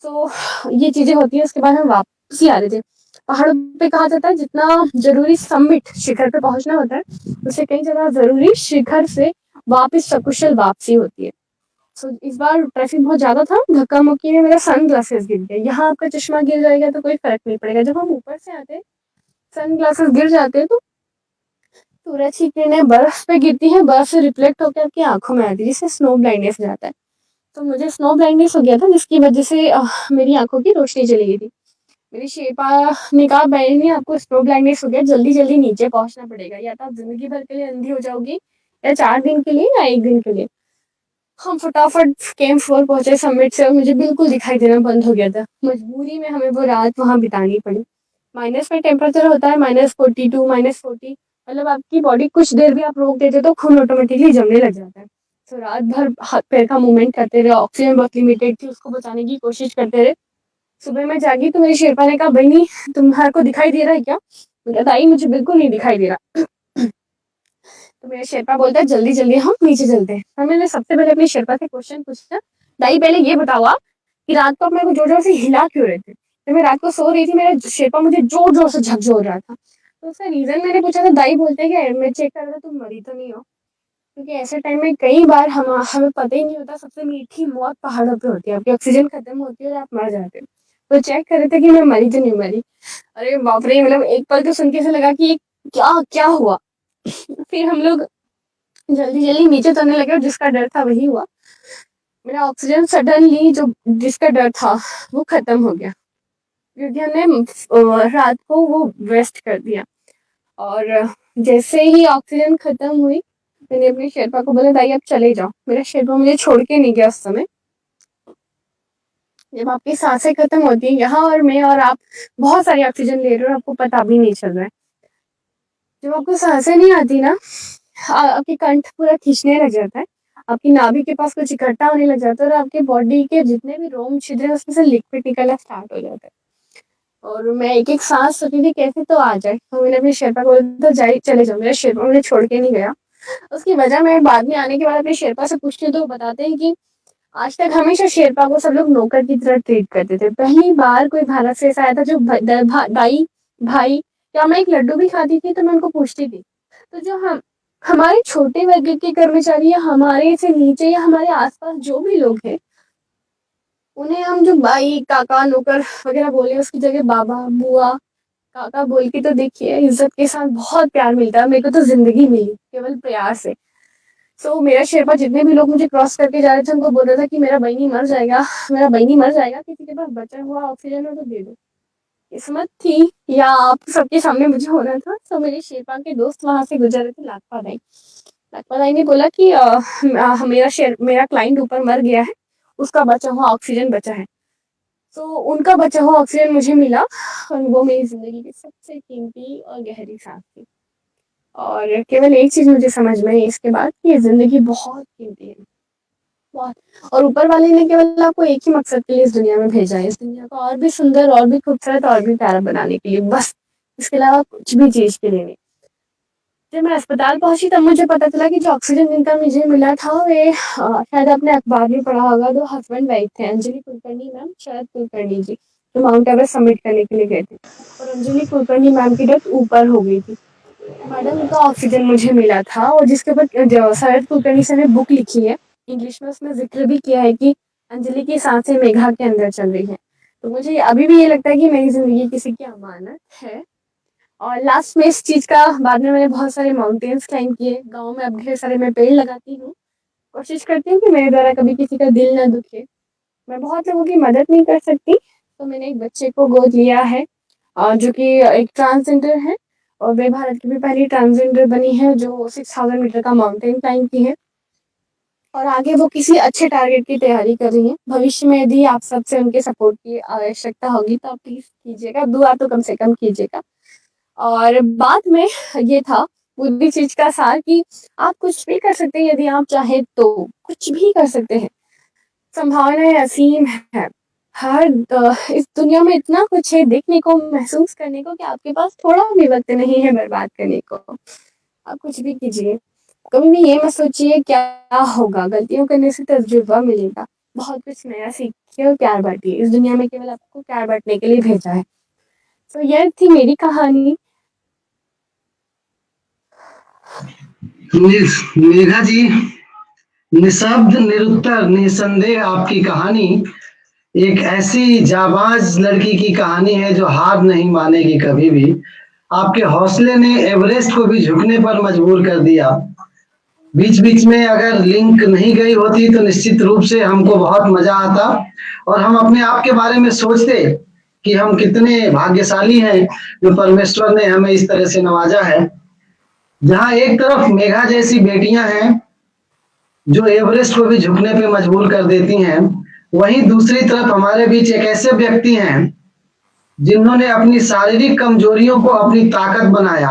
तो ये चीजें होती है। उसके बाद हम वापसी आ रहे थे। पहाड़ों पे कहा जाता है जितना जरूरी समिट शिखर पे पहुंचना होता है, उससे कई ज्यादा जरूरी शिखर से वापस सकुशल वापसी होती है। सो इस बार ट्रैफिक बहुत ज्यादा था, धक्का मुक्की में मेरा सन ग्लासेस गिर गया। यहाँ आपका चश्मा गिर जाएगा तो कोई फर्क नहीं पड़ेगा, जब हम ऊपर से आते हैं सन ग्लासेस गिर जाते हैं तो सूरज की किरणें बर्फ पे गिरती हैं, बर्फ से रिफ्लेक्ट होकर आपकी आंखों में आती है, जिससे स्नो ब्लाइंडनेस हो जाता है। तो मुझे स्नो ब्लाइंडनेस हो गया था, जिसकी वजह से मेरी आंखों की रोशनी चली गई थी। मेरी शेपा ने कहा, बहनी आपको स्नो ब्लाइंडनेस हो गया, जल्दी जल्दी नीचे पहुंचना पड़ेगा, या तो आप जिंदगी भर के लिए अंधी हो जाओगी या 4 दिन के लिए या 1 दिन के लिए। हम फटाफट कैंप 4 पहुंचे समिट से और मुझे बिल्कुल दिखाई देना बंद हो गया था। मजबूरी में हमें वो रात वहां बितानी पड़ी। माइनस में टेम्परेचर होता है, -42, -40, मतलब आपकी बॉडी कुछ देर भी आप रोक देते तो खून ऑटोमेटिकली जमने लग जाता है। तो रात भर हाथ पैर का मूवमेंट करते रहे, ऑक्सीजन बहुत लिमिटेड थी, उसको बचाने की कोशिश करते रहे। सुबह मैं जागी तो मेरी शेरपा ने कहा, बहनी तुम्हारे को दिखाई दे रहा है क्या? मैंने कहा, दाई मुझे बिल्कुल नहीं दिखाई दे रहा। तो मेरा शेरपा बोलता है, जल्दी जल्दी हम नीचे चलते हैं। और मैंने सबसे पहले अपने शेरपा से क्वेश्चन पूछा, दाई पहले ये बताओ आप कि रात को आप मेरे को जोर जोर से हिला क्यों रहे थे? जब मैं रात को सो रही थी मेरा शेरपा मुझे जोर जोर से झकझोर रहा था। तो उसका रीजन मैंने पूछा था, दाई बोलते हैं कि मैं चेक कर रहा था तुम मरी तो नहीं हो, क्योंकि ऐसे टाइम में कई बार हमें पता ही नहीं होता, सबसे मीठी मौत पहाड़ों पे होती है, आपकी ऑक्सीजन खत्म होती है और आप मर जाते हो। तो चेक कर रहे थे कि मैं मरी तो नहीं मरी। अरे बाप रे, मतलब एक पल तो सुन के ऐसा लगा कि ये क्या क्या हुआ। फिर हम लोग जल्दी जल्दी नीचे उतरने लगे और जिसका डर था वही हुआ। मेरा ऑक्सीजन सडनली जो जिसका डर था वो खत्म हो गया, क्योंकि हमने रात को वो वेस्ट कर दिया। और जैसे ही ऑक्सीजन खत्म हुई, मैंने अपने शेरपा को बोला दाई आप चले जाओ। मेरा शेरपा मुझे छोड़ के नहीं गया उस समय। जब आपकी सांसें खत्म होती है, यहाँ और मैं और आप बहुत सारी ऑक्सीजन ले रहे हो और आपको पता भी नहीं चल रहा है। जब आपको सांसें नहीं आती ना, आपकी कंठ पूरा खींचने लग जाता है, आपकी नाभि के पास कुछ इकट्ठा होने लग जाता है और आपके बॉडी के जितने भी रोम छिद्र है उसमें से लिक्विड निकलना स्टार्ट हो जाता है। और मैं एक एक सांस सोची थी कैसे तो आ जाए, तो मैंने अपने शेरपा को बोला तो जाए चले जाओ। मेरा शेरपा मुझे छोड़ के नहीं गया। उसकी वजह मैं बाद में आने के बाद अपने शेरपा से पूछती हूँ तो वो बताते हैं कि आज तक हमेशा शेरपा को सब लोग नौकर की तरह ट्रीट करते थे। पहली बार कोई भारत से ऐसा आया था जो दाई भाई क्या मैं एक लड्डू भी खाती थी तो मैं उनको पूछती थी। तो जो हम हमारे छोटे वर्ग के कर्मचारी या हमारे से नीचे या हमारे आसपास जो भी लोग हैं, उन्हें हम जो भाई काका नौकर वगैरह बोले उसकी जगह बाबा बुआ काका बोल के तो देखिए इज्जत के साथ बहुत प्यार मिलता है। मेरे को तो जिंदगी मिली केवल प्यार से। सो मेरा शेरपा जितने भी लोग मुझे क्रॉस करके जा रहे थे उनको बोल रहा था कि मेरा बहनी मर जाएगा, मेरा बहनी मर जाएगा, किसी के पास बचा हुआ ऑक्सीजन हो तो दे दो। किस्मत थी या आप सबके सामने मुझे होना था। तो मेरे शेरपा के दोस्त वहां से गुजर रहे थे, लाखपा दाई। लाखपा दाई ने बोला कि मेरा क्लाइंट ऊपर मर गया है, उसका बचा हुआ ऑक्सीजन बचा है। तो उनका बचा हुआ ऑक्सीजन मुझे मिला और वो मेरी जिंदगी की सबसे कीमती और गहरी सांस थी। और केवल एक चीज मुझे समझ में आई इसके बाद कि ये जिंदगी बहुत कीमती है, बहुत। और ऊपर वाले ने केवल आपको एक ही मकसद के लिए इस दुनिया में भेजा है, इस दुनिया को और भी सुंदर और भी खूबसूरत और भी प्यारा बनाने के लिए, बस। इसके अलावा कुछ भी चीज के लिए नहीं। जब मैं अस्पताल पहुंची तब मुझे पता चला कि जो ऑक्सीजन जिनका मुझे मिला था वे शायद आपने अखबार में पढ़ा होगा, दो हस्बैंड वाइफ थे, अंजलि कुलकर्णी मैम, शरद कुलकर्णी जी, जो माउंट एवरेस्ट समिट करने के लिए गए थे। और अंजलि कुलकर्णी मैम की डेथ ऊपर हो गई थी। मैडम का ऑक्सीजन मुझे मिला था और जिसके ऊपर शरद कुलकर्णी सर ने बुक लिखी है इंग्लिश में, उसमें जिक्र भी किया है कि अंजलि की सांसें मेघा के अंदर चल रही है। तो मुझे अभी भी ये लगता है कि मेरी जिंदगी किसी की अमानत है। और लास्ट में इस चीज का बाद में मैंने बहुत सारे माउंटेन्स क्लाइंब किए, गाँव में अब ढेर सारे मैं पेड़ लगाती हूँ, कोशिश करती हूँ कि मेरे द्वारा कभी किसी का दिल ना दुखे। मैं बहुत लोगों की मदद नहीं कर सकती, तो मैंने एक बच्चे को गोद लिया है जो कि एक ट्रांसजेंडर है और वे भारत की भी पहली ट्रांसजेंडर बनी है जो 6000 मीटर का माउंटेन क्लाइंब की है। और आगे वो किसी अच्छे टारगेट की तैयारी कर रही है। भविष्य में यदि आप सबसे उनके सपोर्ट की आवश्यकता होगी तो आप प्लीज कीजिएगा, दुआ तो कम से कम कीजिएगा। और बाद में ये था पूरी चीज का सार कि आप कुछ भी कर सकते हैं, यदि आप चाहे तो कुछ भी कर सकते हैं। संभावनाएं असीम है। इस दुनिया में इतना कुछ है देखने को, महसूस करने को, कि आपके पास थोड़ा भी वक्त नहीं है बर्बाद करने को। आप कुछ भी कीजिए। कभी भी ये मत सोचिए क्या होगा, गलतियों करने से तजुर्बा मिलेगा। बहुत कुछ नया सीखिए और प्यार बांटिए। इस दुनिया में केवल आपको प्यार बांटने के लिए भेजा है। तो यह थी मेरी कहानी। मेघा जी, निशब्द निरुत्तर निसंदेह आपकी कहानी एक ऐसी जाबाज लड़की की कहानी है जो हार नहीं मानेगी कभी भी। आपके हौसले ने एवरेस्ट को भी झुकने पर मजबूर कर दिया। बीच बीच में अगर लिंक नहीं गई होती तो निश्चित रूप से हमको बहुत मजा आता और हम अपने आप के बारे में सोचते कि हम कितने भाग्यशाली हैं जो परमेश्वर ने हमें इस तरह से नवाजा है। जहां एक तरफ मेघा जैसी बेटियां हैं जो एवरेस्ट को भी झुकने पे मजबूर कर देती हैं, वहीं दूसरी तरफ हमारे बीच एक ऐसे व्यक्ति हैं जिन्होंने अपनी शारीरिक कमजोरियों को अपनी ताकत बनाया,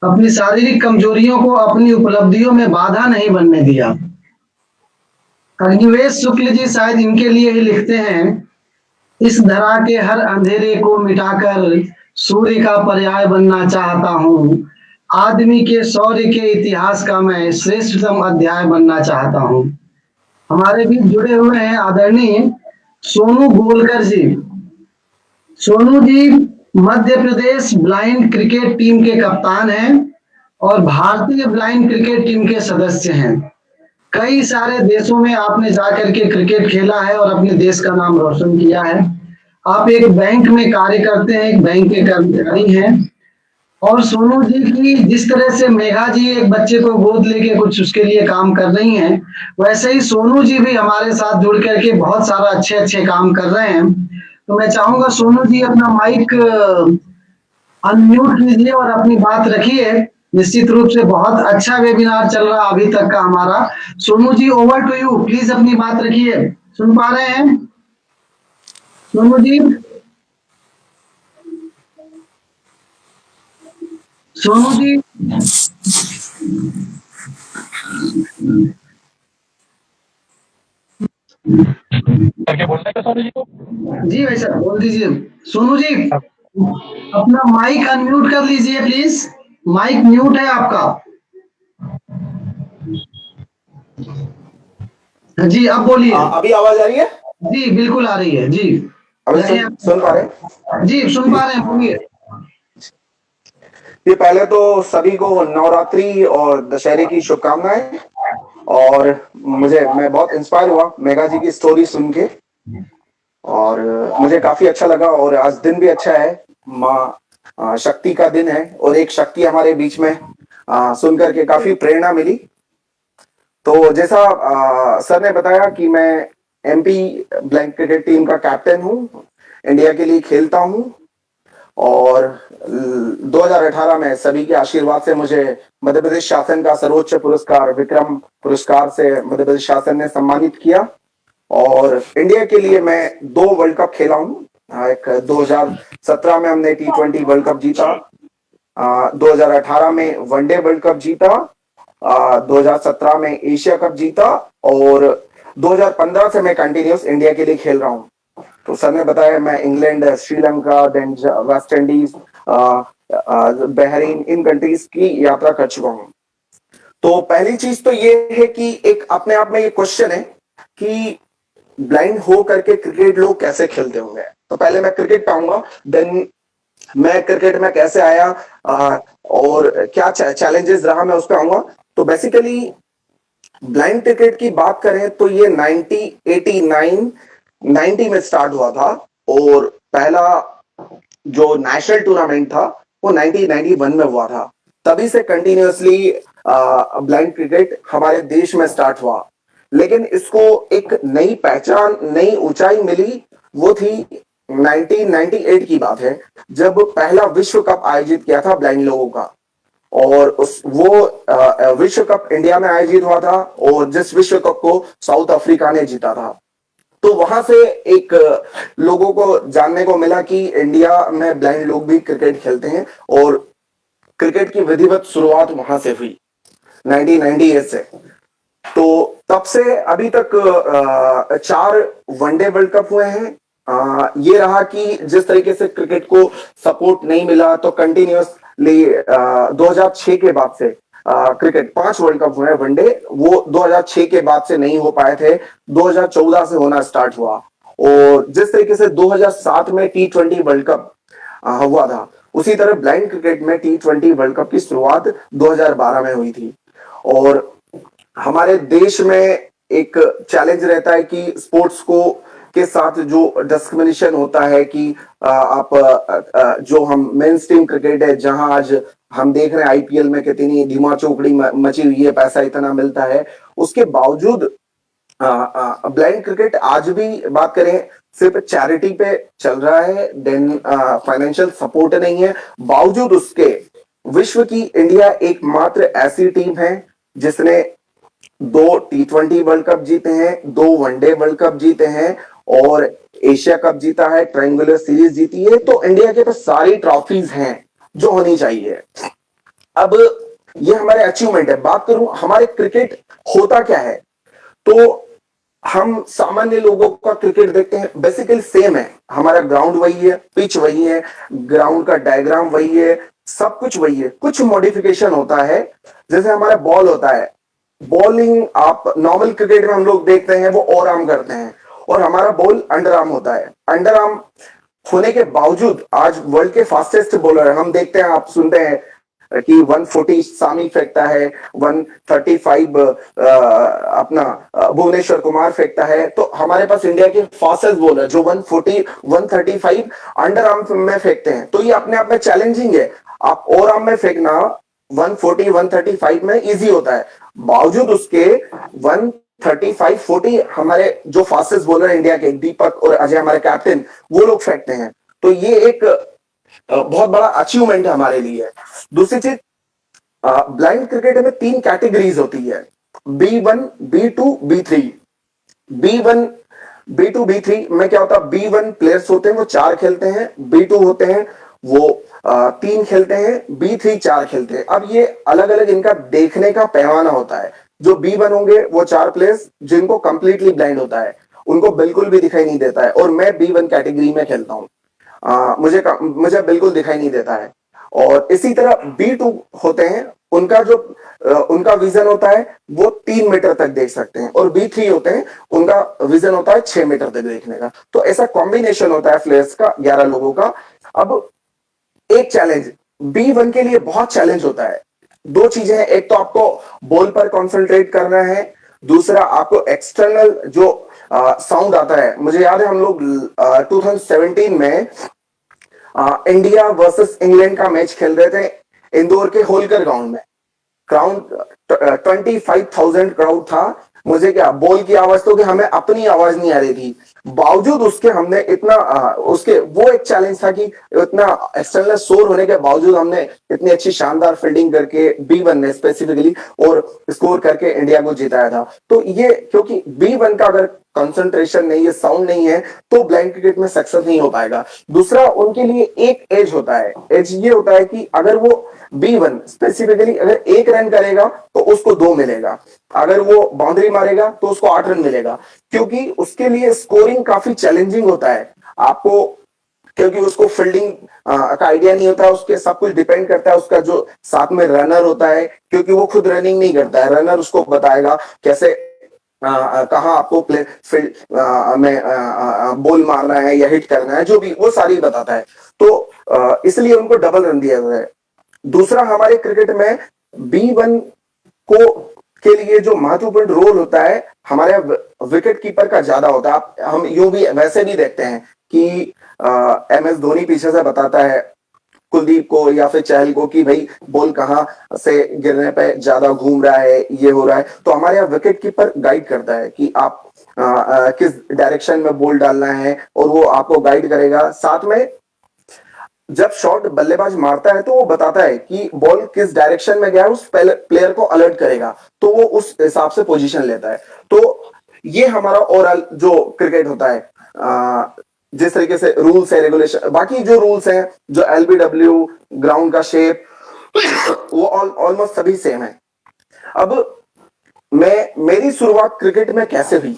अपनी शारीरिक कमजोरियों को अपनी उपलब्धियों में बाधा नहीं बनने दिया। अग्निवेश शुक्ल जी शायद इनके लिए ही लिखते हैं, इस धरा के हर अंधेरे को मिटाकर सूर्य का पर्याय बनना चाहता हूँ। आदमी के शौर्य के इतिहास का मैं श्रेष्ठतम अध्याय बनना चाहता हूँ। हमारे बीच जुड़े हुए हैं आदरणीय सोनू गोलकर जी। Sonu ji Madhya Pradesh blind cricket team के कप्तान हैं और भारतीय ब्लाइंड क्रिकेट टीम के सदस्य हैं। कई सारे देशों में आपने जाकर के क्रिकेट खेला है और अपने देश का नाम रोशन किया है। आप एक बैंक में कार्य करते हैं, एक बैंक के कर्मचारी हैं और सोनू जी की जिस तरह से मेघा जी एक बच्चे को गोद लेके कुछ उसके लिए काम कर रही हैं, वैसे ही सोनू जी भी हमारे साथ जुड़ करके बहुत सारा अच्छे अच्छे काम कर रहे हैं। तो मैं चाहूंगा सोनू जी अपना माइक अनम्यूट कीजिए और अपनी बात रखिए। निश्चित रूप से बहुत अच्छा वेबिनार चल रहा अभी तक का हमारा। Sonu ji, over to you, please अपनी बात रखिए। सुन पा रहे हैं सोनू जी? सोनू जी? करके बोलना है क्या सोनू जी को? जी भाई साहब बोल दीजिए। सोनू जी अपना माइक अनम्यूट कर लीजिए प्लीज। माइक म्यूट है आपका। जी अब बोलिए। अभी आवाज आ रही है? जी बिल्कुल आ रही है जी। अभी रहिए सुन पा रहे हैं? जी सुन पा रहे हैं, बोलिए। ये पहले तो सभी को नवरात्रि और दशहरे की शुभकामनाएं। और मैं बहुत इंस्पायर हुआ मेघा जी की स्टोरी सुन के, और मुझे काफी अच्छा लगा। और आज दिन भी अच्छा है, माँ शक्ति का दिन है, और एक शक्ति हमारे बीच में सुन करके काफी प्रेरणा मिली। तो जैसा सर ने बताया कि मैं एमपी ब्लैंक क्रिकेट टीम का कैप्टन हूँ, इंडिया के लिए खेलता हूँ। और 2018 में सभी के आशीर्वाद से मुझे मध्य प्रदेश शासन का सर्वोच्च पुरस्कार विक्रम पुरस्कार से मध्य प्रदेश शासन ने सम्मानित किया। और इंडिया के लिए मैं 2 वर्ल्ड कप खेला हूँ। एक 2017 में हमने T20 वर्ल्ड कप जीता, 2018 में वनडे वर्ल्ड कप जीता, 2017 में एशिया कप जीता, और 2015 से मैं कंटिन्यूस इंडिया के लिए खेल रहा हूँ। तो सर ने बताया मैं England, Sri Lanka, then West Indies, Bahrain, इन कंट्रीज की यात्रा कर चुका हूं। तो पहली चीज तो ये है कि एक अपने आप में ये क्वेश्चन है कि ब्लाइंड हो करके क्रिकेट लोग कैसे खेलते होंगे। तो पहले मैं क्रिकेट पे आऊंगा, देन मैं क्रिकेट में कैसे आया और क्या चैलेंजेस रहा, मैं उस पर आऊंगा। तो बेसिकली ब्लाइंड क्रिकेट की बात करें तो ये 1989 90 में स्टार्ट हुआ था, और पहला जो नेशनल टूर्नामेंट था वो 1991 में हुआ था। तभी से कंटिन्यूअसली ब्लाइंड क्रिकेट हमारे देश में स्टार्ट हुआ। लेकिन इसको एक नई पहचान, नई ऊंचाई मिली, वो थी 1998 की बात है, जब पहला विश्व कप आयोजित किया था ब्लाइंड लोगों का। और विश्व कप इंडिया में आयोजित हुआ था, और जिस विश्व कप को साउथ अफ्रीका ने जीता था। तो वहां से एक लोगों को जानने को मिला कि इंडिया में ब्लाइंड लोग भी क्रिकेट खेलते हैं, और क्रिकेट की विधिवत शुरुआत वहां से हुई 1998 से। तो तब से अभी तक 4 वनडे वर्ल्ड कप हुए हैं। ये रहा कि जिस तरीके से क्रिकेट को सपोर्ट नहीं मिला, तो कंटिन्यूअसली 2006 के बाद से क्रिकेट 5 वर्ल्ड कप हुए हैं वनडे, वो 2006 के बाद से नहीं हो पाए थे, 2014 से होना स्टार्ट हुआ। और जिस तरीके से 2007 में T20 वर्ल्ड कप हुआ था, उसी तरह ब्लाइंड क्रिकेट में T20 वर्ल्ड कप की शुरुआत 2012 में हुई थी। और हमारे देश में एक चैलेंज रहता है कि स्पोर्ट्स को के साथ जो डिस्क्रिमिनेशन होता है कि आप जो हम मेन स्ट्रीम क्रिकेट है, जहां आज हम देख रहे हैं आईपीएल में कितनी धीमा चौकड़ी मची हुई है, पैसा इतना मिलता है, उसके बावजूद ब्लाइंड क्रिकेट आज भी बात करें सिर्फ चैरिटी पे चल रहा है, देन फाइनेंशियल सपोर्ट नहीं है। बावजूद उसके विश्व की इंडिया एकमात्र ऐसी टीम है जिसने 2 T20 वर्ल्ड कप जीते हैं, 2 वनडे वर्ल्ड कप जीते हैं, और एशिया कप जीता है, ट्रायंगुलर सीरीज जीती है। तो इंडिया के पास सारी ट्रॉफीज हैं जो होनी चाहिए। अब ये हमारे अचीवमेंट है। बात करूं हमारे क्रिकेट होता क्या है, तो हम सामान्य लोगों का क्रिकेट देखते हैं, बेसिकली सेम है। हमारा ग्राउंड वही है, पिच वही है, ग्राउंड का डायग्राम वही है, सब कुछ वही है। कुछ मॉडिफिकेशन होता है, जैसे हमारा बॉल होता है, बॉलिंग आप नॉर्मल क्रिकेट में हम लोग देखते हैं वो ओवर आर्म करते हैं, और हमारा बॉल अंडर आर्म होता है। अंडर आर्म होने के बावजूद आज वर्ल्ड के फास्टेस्ट बॉलर हम देखते हैं, आप सुनते हैं कि 140 सामी फेंकता है, 135 अपना भुवनेश्वर कुमार फेंकता है। तो हमारे पास इंडिया के फास्टेस्ट बॉलर जो 140 135 अंडर आर्म में फेंकते हैं, तो ये अपने आप में चैलेंजिंग है। आप ओवर आर्म में फेंकना 140 135 में इजी होता है, बावजूद उसके 135 40 हमारे जो फास्टेस्ट बॉलर इंडिया के दीपक और अजय हमारे कैप्टन वो लोग फेंकते हैं। तो ये एक बहुत बड़ा अचीवमेंट है हमारे लिए। दूसरी चीज, ब्लाइंड क्रिकेट में 3 कैटेगरीज होती है, B1 B2 B3। B1 B2 B3 में क्या होता है, B1 प्लेयर्स होते हैं वो 4 खेलते हैं, B2 होते हैं वो 3 खेलते हैं, B3 4 खेलते हैं। अब ये अलग अलग इनका देखने का पैमाना होता है। जो B1 होंगे वो 4 प्लेयर्स जिनको कंप्लीटली ब्लाइंड होता है, उनको बिल्कुल भी दिखाई नहीं देता है, और मैं B1 कैटेगरी में खेलता हूँ। मुझे बिल्कुल दिखाई नहीं देता है। और इसी तरह B2 होते हैं, उनका जो उनका विजन होता है वो 3 मीटर तक देख सकते हैं, और B3 होते हैं उनका विजन होता है 6 मीटर तक देखने का। तो ऐसा कॉम्बिनेशन होता है प्लेयर्स का, 11 लोगों का। अब एक चैलेंज B1 के लिए बहुत चैलेंज होता है। 2 चीजें हैं, एक तो आपको बॉल पर कॉन्सेंट्रेट करना है, दूसरा आपको एक्सटर्नल जो साउंड आता है। मुझे याद है हम लोग 2017 में इंडिया वर्सेस इंग्लैंड का मैच खेल रहे थे इंदौर के होलकर ग्राउंड में। क्राउड 25,000 क्राउड था। मुझे क्या बॉल की आवाज तो कि हमें अपनी आवाज नहीं आ रही थी, बावजूद उसके हमने इतना उसके वो एक चैलेंज था कि इतना एक्सटर्नल शोर होने के बावजूद हमने इतनी अच्छी शानदार फील्डिंग करके B1 ने स्पेसिफिकली और स्कोर करके इंडिया को जिताया था। तो ये क्योंकि B1 का अगर कंसंट्रेशन नहीं है, साउंड नहीं है, तो ब्लाइंड क्रिकेट में सक्सेस नहीं हो पाएगा। दूसरा उनके लिए एक एज होता है, एज ये होता है कि अगर वो B1 स्पेसिफिकली अगर 1 रन करेगा तो उसको 2 मिलेगा, अगर वो बाउंड्री मारेगा तो उसको 8 रन मिलेगा, क्योंकि उसके लिए स्कोरिंग काफी चैलेंजिंग होता है आपको, क्योंकि उसको फील्डिंग का आइडिया नहीं होता है। उसके सब कुछ डिपेंड करता है उसका जो साथ में रनर होता है, क्योंकि वो खुद रनिंग नहीं करता है, रनर उसको बताएगा कैसे कहाँ आपको प्ले फील्ड में बॉल मारना है या हिट करना है, जो भी वो सारी बताता है। तो इसलिए उनको डबल रन दिया गया है। दूसरा, हमारे क्रिकेट में B1 को के लिए जो महत्वपूर्ण रोल होता है हमारे विकेट कीपर का ज्यादा होता है। हम यूं भी वैसे भी देखते हैं कि MS धोनी पीछे से बताता है कुलदीप को या फिर चहल को कि भाई बॉल कहां से गिरने पे ज्यादा घूम रहा है, ये हो रहा है। तो हमारे यहाँ विकेट कीपर गाइड करता है कि आप किस डायरेक्शन में बॉल डालना है, और वो आपको गाइड करेगा। साथ में जब शॉट बल्लेबाज मारता है तो वो बताता है कि बॉल किस डायरेक्शन में गया है, उस प्लेयर को अलर्ट करेगा, तो वो उस हिसाब से पोजीशन लेता है। तो ये हमारा ओवरऑल जो क्रिकेट होता है, जिस तरीके से रूल्स है, रेगुलेशन, बाकी जो रूल्स हैं, जो LBW, ग्राउंड का शेप, वो ऑलमोस्ट सभी सेम है। अब मेरी शुरुआत क्रिकेट में कैसे हुई?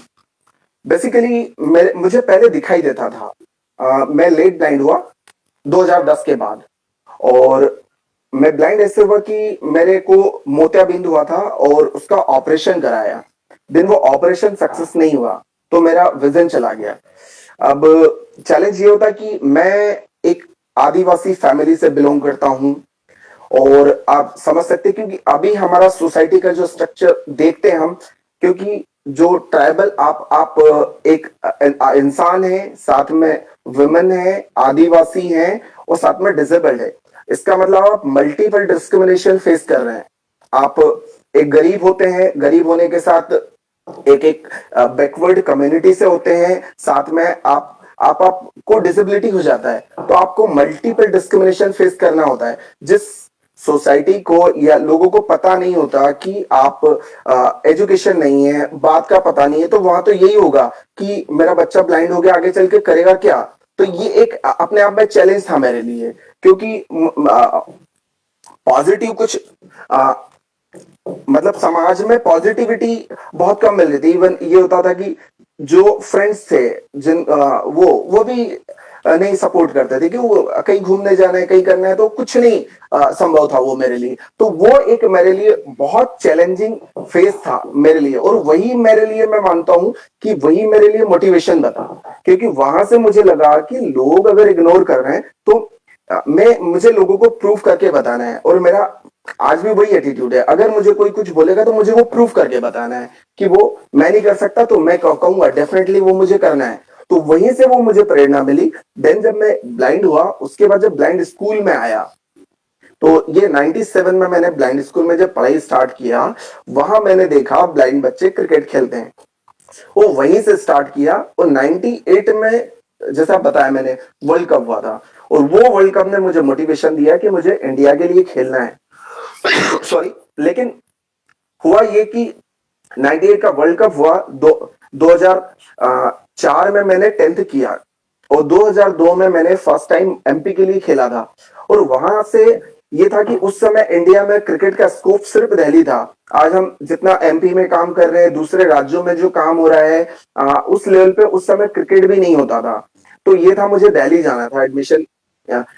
बेसिकली मुझे पहले दिखाई देता था। मैं लेट ब्लाइंड हुआ 2010 के बाद, और मैं ब्लाइंड ऐसे हुआ कि मेरे को मोतियाबिंद हुआ था और उसका ऑपरेशन कराया। दिन वो ऑपरेशन सक्सेस नहीं हुआ तो मेरा विजन चला गया। अब चैलेंज ये होता कि मैं एक आदिवासी फैमिली से बिलोंग करता हूं, और आप समझ सकते हैं क्योंकि अभी हमारा सोसाइटी का जो स्ट्रक्चर देखते हैं हम, क्योंकि जो ट्राइबल आप एक इंसान है, साथ में वुमेन है, आदिवासी हैं, और साथ में डिसेबल्ड है। इसका मतलब आप मल्टीपल डिस्क्रिमिनेशन फेस कर रहे हैं। आप एक गरीब होते हैं, गरीब होने के साथ एक बैकवर्ड कम्युनिटी से होते हैं, साथ में आपको डिसेबिलिटी हो जाता है, तो आपको मल्टीपल डिस्क्रिमिनेशन फेस करना होता है। जिस सोसाइटी को या लोगों को पता नहीं होता कि आप एजुकेशन नहीं है, बात का पता नहीं है, तो वहां तो यही होगा कि मेरा बच्चा ब्लाइंड हो गया, आगे चल के करेगा क्या। तो ये एक अपने आप में चैलेंज था मेरे लिए, क्योंकि पॉजिटिव कुछ मतलब समाज में पॉजिटिविटी बहुत कम मिल रही थी। इवन ये होता था कि जो फ्रेंड्स थे जिन वो भी नहीं सपोर्ट करते थे कि वो कहीं घूमने जाना है, कहीं करना है, तो कुछ नहीं संभव था वो मेरे लिए। तो वो एक मेरे लिए बहुत चैलेंजिंग फेज था मेरे लिए, और वही मेरे लिए, मैं मानता हूं कि वही मेरे लिए मोटिवेशन बता, क्योंकि वहां से मुझे लगा कि लोग अगर इग्नोर कर रहे हैं तो मुझे लोगों को प्रूव करके बताना है, और मेरा आज भी वही एटीट्यूड है। अगर मुझे कोई कुछ बोलेगा तो मुझे वो प्रूव करके बताना है कि वो मैं नहीं कर सकता, तो मैं कहूंगा डेफिनेटली वो मुझे करना है। तो वहीं से वो मुझे प्रेरणा मिली। देन जब मैं ब्लाइंड हुआ, उसके बाद जब ब्लाइंड स्कूल में आया, तो ये 97 में मैंने ब्लाइंड स्कूल में जब पढ़ाई स्टार्ट किया, वहां मैंने देखा ब्लाइंड बच्चे क्रिकेट खेलते हैं। वो वहीं से स्टार्ट किया, और 98 में जैसा बताया मैंने वर्ल्ड कप हुआ था, और वो वर्ल्ड कप ने मुझे मोटिवेशन दिया कि मुझे इंडिया के लिए खेलना है। सॉरी, लेकिन हुआ ये कि 98 का वर्ल्ड कप हुआ, 2004 में मैंने 10th किया, और 2002 में मैंने फर्स्ट टाइम एमपी के लिए खेला था। और वहां से ये था कि उस समय इंडिया में क्रिकेट का स्कोप सिर्फ दिल्ली था। आज हम जितना एमपी में काम कर रहे हैं, दूसरे राज्यों में जो काम हो रहा है, उस लेवल पे उस समय क्रिकेट भी नहीं होता था। तो ये था, मुझे दिल्ली जाना था एडमिशन।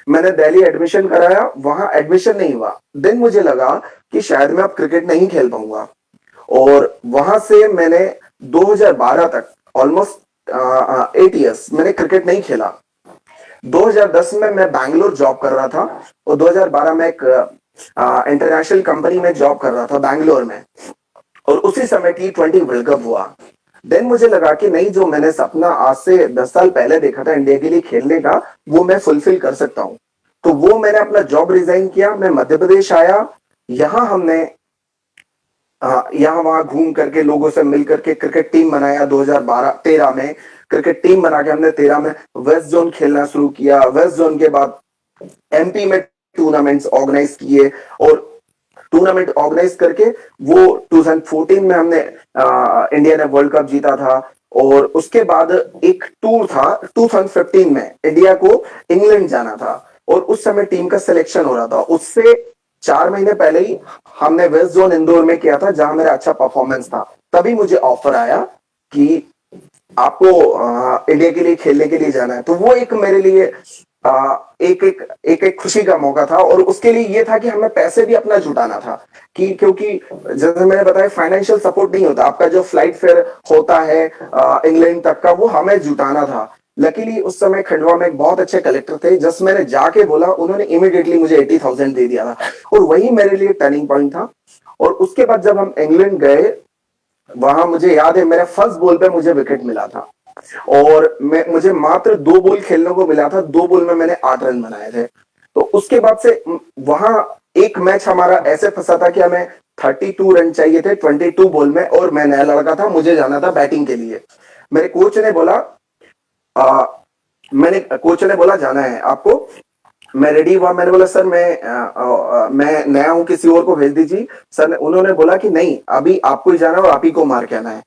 मैंने दिल्ली एडमिशन कराया, वहां एडमिशन नहीं हुआ। देन मुझे लगा कि शायद मैं अब क्रिकेट नहीं खेल पाऊंगा, और वहां से मैंने 2012 तक ऑलमोस्ट 8 इयर्स मैंने क्रिकेट नहीं खेला। 2010 में मैं बैंगलोर जॉब कर रहा था, और 2012 में एक इंटरनेशनल कंपनी में जॉब कर रहा था बैंगलोर में, और उसी समय T20 वर्ल्ड कप हुआ। देन मुझे लगा कि नहीं, जो मैंने सपना आज से 10 साल पहले देखा था इंडिया के लिए खेलने का, वो मैं फुलफिल कर सकता हूँ। तो वो मैंने अपना जॉब रिजाइन किया, मैं मध्य प्रदेश आया। यहाँ हमने यहाँ वहां घूम करके लोगों से मिल करके क्रिकेट टीम बनाया। 2013 में क्रिकेट टीम बना के हमने 13 में वेस्ट जोन खेलना शुरू किया। वेस्ट जोन के बाद एमपी में टूर्नामेंट्स ऑर्गेनाइज किए, और टूर्नामेंट ऑर्गेनाइज करके वो 2014 में हमने इंडिया ने वर्ल्ड कप जीता था। और उसके बाद एक टूर था 2015 में, इंडिया को इंग्लैंड जाना था, और उस समय टीम का सिलेक्शन हो रहा था। उससे 4 महीने पहले ही हमने वेस्ट जोन इंदौर में किया था, जहां मेरा अच्छा परफॉर्मेंस था। तभी मुझे ऑफर आया कि आपको इंडिया के लिए खेलने के लिए जाना है। तो वो एक मेरे लिए एक खुशी का मौका था, और उसके लिए ये था कि हमें पैसे भी अपना जुटाना था, कि क्योंकि जैसे मैंने बताया फाइनेंशियल सपोर्ट नहीं होता। आपका जो फ्लाइट फेयर होता है इंग्लैंड तक का, वो हमें जुटाना था। लकीली उस समय खंडवा में एक बहुत अच्छे कलेक्टर थे, जस्ट मैंने जाके बोला, उन्होंने इमीडिएटली मुझे 80,000 दे दिया था, और वही मेरे लिए टर्निंग पॉइंट था। और उसके बाद जब हम इंग्लैंड गए, वहां मुझे याद है मेरे फर्स्ट बॉल पे मुझे विकेट मिला था, और मुझे मात्र 2 बॉल खेलने को मिला था। 2 बॉल में मैंने 8 रन बनाए थे। तो उसके बाद से वहां एक मैच हमारा ऐसे फंसा था कि हमें 32 रन चाहिए थे 22 बॉल में, और मैं नया लड़का था, मुझे जाना था बैटिंग के लिए। मेरे कोच ने बोला कोच ने बोला जाना है आपको। मैं रेडी हुआ, मैंने बोला सर मैं नया हूं, किसी और को भेज दीजिए। सर ने उन्होंने बोला कि नहीं, अभी आपको ही जाना है और आप ही को मार के आना है।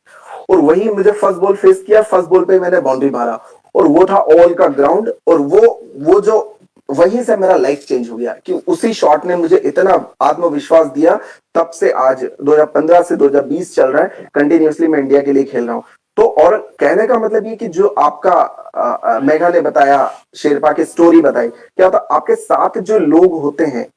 और वही मुझे फर्स्ट बॉल फेस किया, फर्स्ट बॉल पे मैंने बाउंड्री मारा, और वो था ऑल का ग्राउंड। और वो जो वहीं से मेरा लाइफ चेंज हो गया, कि उसी शॉट ने मुझे इतना आत्मविश्वास दिया। तब से आज 2015 से 2020 चल रहा है, कंटिन्यूअसली मैं इंडिया के लिए खेल रहा हूँ। तो और कहने का मतलब ये कि जो आपका मेघा ने बताया, शेरपा की स्टोरी बताई, क्या होता आपके साथ जो लोग होते हैं,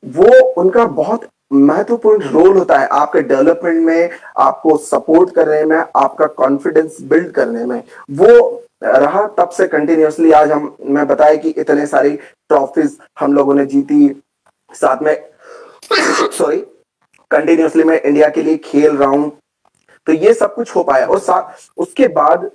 वो उनका बहुत महत्वपूर्ण रोल होता है आपके डेवलपमेंट में, आपको सपोर्ट करने में, आपका कॉन्फिडेंस बिल्ड करने में। वो रहा तब से कंटिन्यूअसली। आज मैं बताया कि इतने सारी ट्रॉफीज हम लोगों ने जीती, साथ में सॉरी कंटिन्यूअसली मैं इंडिया के लिए खेल रहा हूं। तो ये सब कुछ हो पाया। और साथ उसके बाद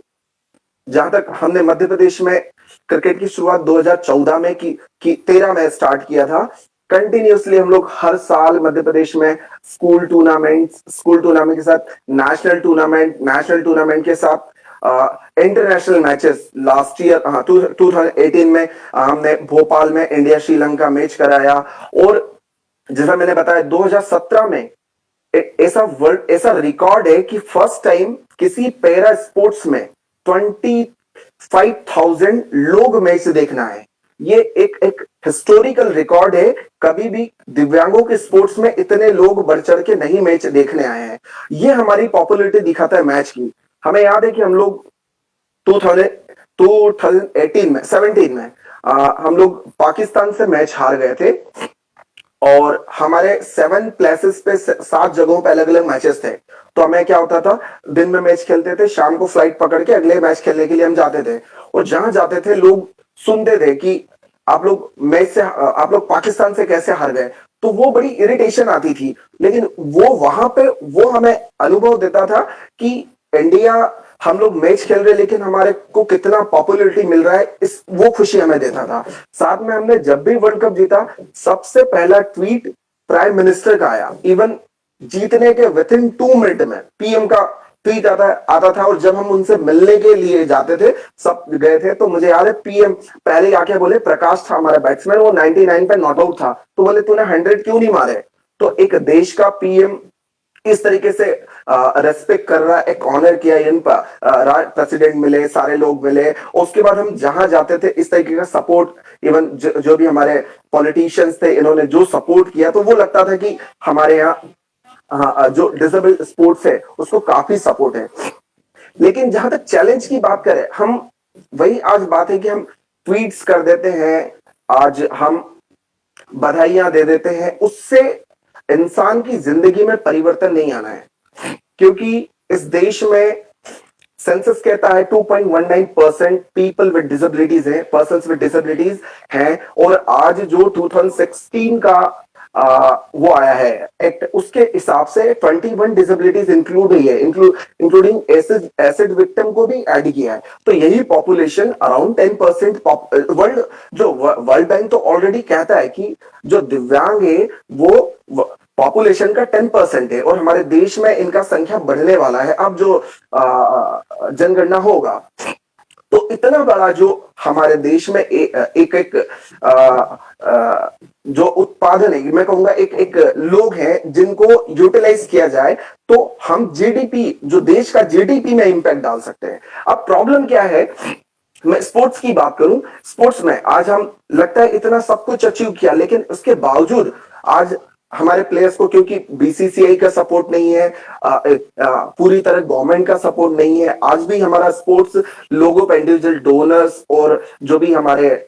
जहां तक हमने मध्य प्रदेश में क्रिकेट की शुरुआत 2014 में की 13 में स्टार्ट किया था। कंटिन्यूअसली हम लोग हर साल मध्य प्रदेश में स्कूल टूर्नामेंट के साथ नेशनल टूर्नामेंट के साथ इंटरनेशनल मैचेस। लास्ट ईयर 2018 में हमने भोपाल में इंडिया श्रीलंका मैच कराया। और जैसा मैंने बताया 2017 में ऐसा रिकॉर्ड है कि फर्स्ट टाइम किसी पैरा स्पोर्ट्स में 25,000 लोग मैच देखना है। ये एक हिस्टोरिकल रिकॉर्ड है। कभी भी दिव्यांगों के स्पोर्ट्स में इतने लोग बढ़ चढ़ के नहीं मैच देखने आए हैं। ये हमारी पॉपुलैरिटी दिखाता है मैच की। हमें याद है कि हम लोग 2018 में 17 में हम लोग पाकिस्तान से मैच हार गए थे, और हमारे 7 प्लेसेस पे 7 जगहों पे अलग अलग मैचेस थे। तो हमें क्या होता था, दिन में मैच खेलते थे, शाम को फ्लाइट पकड़ के अगले मैच खेलने के लिए हम जाते थे। और जहां जाते थे लोग सुनते थे कि आप लोग मैच से आप लोग पाकिस्तान से कैसे हार गए, तो वो बड़ी इरिटेशन आती थी। लेकिन वो वहां पे वो हमें अनुभव देता था कि इंडिया, हम लोग मैच खेल रहे लेकिन हमारे को कितना पॉपुलैरिटी मिल रहा है, इस वो खुशी हमें देता था। साथ में हमने जब भी वर्ल्ड कप जीता, सबसे पहला ट्वीट प्राइम मिनिस्टर का आया, इवन जीतने के विद इन 2 मिनट में पीएम का ट्वीट आता था। और जब हम उनसे मिलने के लिए जाते थे, सब गए थे, तो मुझे याद है पीएम पहले आके बोले, प्रकाश था हमारा बैट्समैन, वो 99 पे नॉट आउट था, तो बोले तूने 100 क्यों नहीं मारे। तो एक देश का पीएम इस तरीके से रेस्पेक्ट कर रहा, एक ऑनर किया इन पर, प्रेसिडेंट मिले, सारे लोग मिले। उसके बाद हम जहां जाते थे इस तरीके का सपोर्ट, इवन जो भी हमारे पॉलिटिशियंस थे, इन्होंने जो सपोर्ट किया, तो वो लगता था कि हमारे यहाँ जो डिसेबल स्पोर्ट्स है उसको काफी सपोर्ट है। लेकिन जहां तक चैलेंज की बात करें, हम वही आज बात है कि हम ट्वीट्स कर देते हैं, आज हम बधाइयां दे देते हैं, उससे इंसान की जिंदगी में परिवर्तन नहीं आना है। क्योंकि इस देश में सेंसस कहता है 2.19% पीपल विद डिसेबिलिटीज है, पर्सन्स विद डिसेबिलिटीज हैं। और आज जो 2016 का वो आया है एक्ट, उसके हिसाब से 21 डिसेबिलिटीज इंक्लूड हुई है, इंक्लूडिंग एसिड विक्टिम को भी ऐड किया है। तो यही पॉपुलेशन अराउंड 10% वर्ल्ड बैंक तो ऑलरेडी कहता है कि जो दिव्यांग है वो पॉपुलेशन का 10% है, और हमारे देश में इनका संख्या बढ़ने वाला है। अब जो जनगणना होगा, तो इतना बड़ा जो हमारे देश में एक जो उत्पादन है, मैं कहूंगा एक लोग हैं जिनको यूटिलाइज किया जाए, तो हम जीडीपी, जो देश का जीडीपी में इंपैक्ट डाल सकते हैं। अब प्रॉब्लम क्या है, मैं स्पोर्ट्स की बात करूं, स्पोर्ट्स में आज हम लगता है इतना सब कुछ अचीव किया, लेकिन उसके बावजूद आज हमारे प्लेयर्स को, क्योंकि बीसीसीआई का सपोर्ट नहीं है, पूरी तरह गवर्नमेंट का सपोर्ट नहीं है, आज भी हमारा स्पोर्ट्स लोगों पे इंडिविजुअल डोनर्स और जो भी हमारे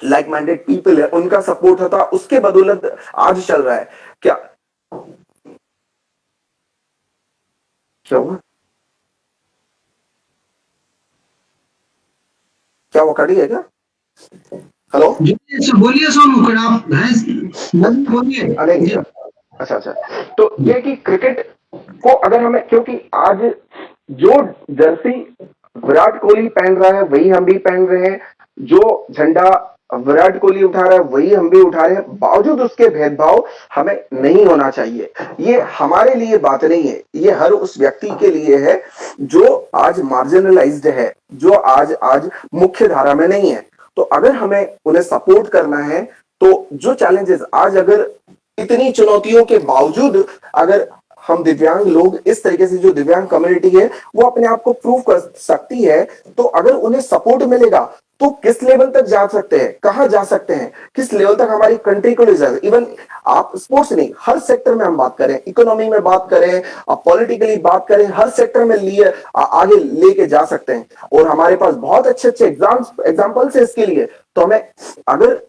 लाइक माइंडेड पीपल है उनका सपोर्ट होता, उसके बदौलत आज चल रहा है। क्या क्या हुआ, क्या वो कटी है क्या? हेलो, बोलिए सोनू, आप हैं, बोलिए। अरे अच्छा, तो ये कि क्रिकेट को अगर हमें, क्योंकि आज जो जर्सी विराट कोहली पहन रहा है वही हम भी पहन रहे हैं, जो झंडा विराट कोहली उठा रहा है वही हम भी उठा रहे हैं, बावजूद उसके भेदभाव हमें नहीं होना चाहिए। ये हमारे लिए बात नहीं है, ये हर उस व्यक्ति के लिए है जो आज मार्जिनलाइज्ड है, जो आज मुख्य धारा में नहीं है। तो अगर हमें उन्हें सपोर्ट करना है, तो जो चैलेंजेस आज, अगर इतनी चुनौतियों के बावजूद अगर हम दिव्यांग लोग इस तरीके से, जो दिव्यांग कम्युनिटी है वो अपने आप को प्रूव कर सकती है, तो अगर उन्हें सपोर्ट मिलेगा तो किस लेवल तक जा सकते हैं, कहां जा सकते हैं, किस लेवल तक हमारी कंट्री को ले जाए। इवन आप स्पोर्ट्स नहीं, हर सेक्टर में हम बात करें, इकोनॉमी में बात करें, पॉलिटिकली बात करें, हर सेक्टर में लिए आगे लेके जा सकते हैं। और हमारे पास बहुत अच्छे अच्छे एग्जाम्पल्स है इसके लिए। तो हमें, अगर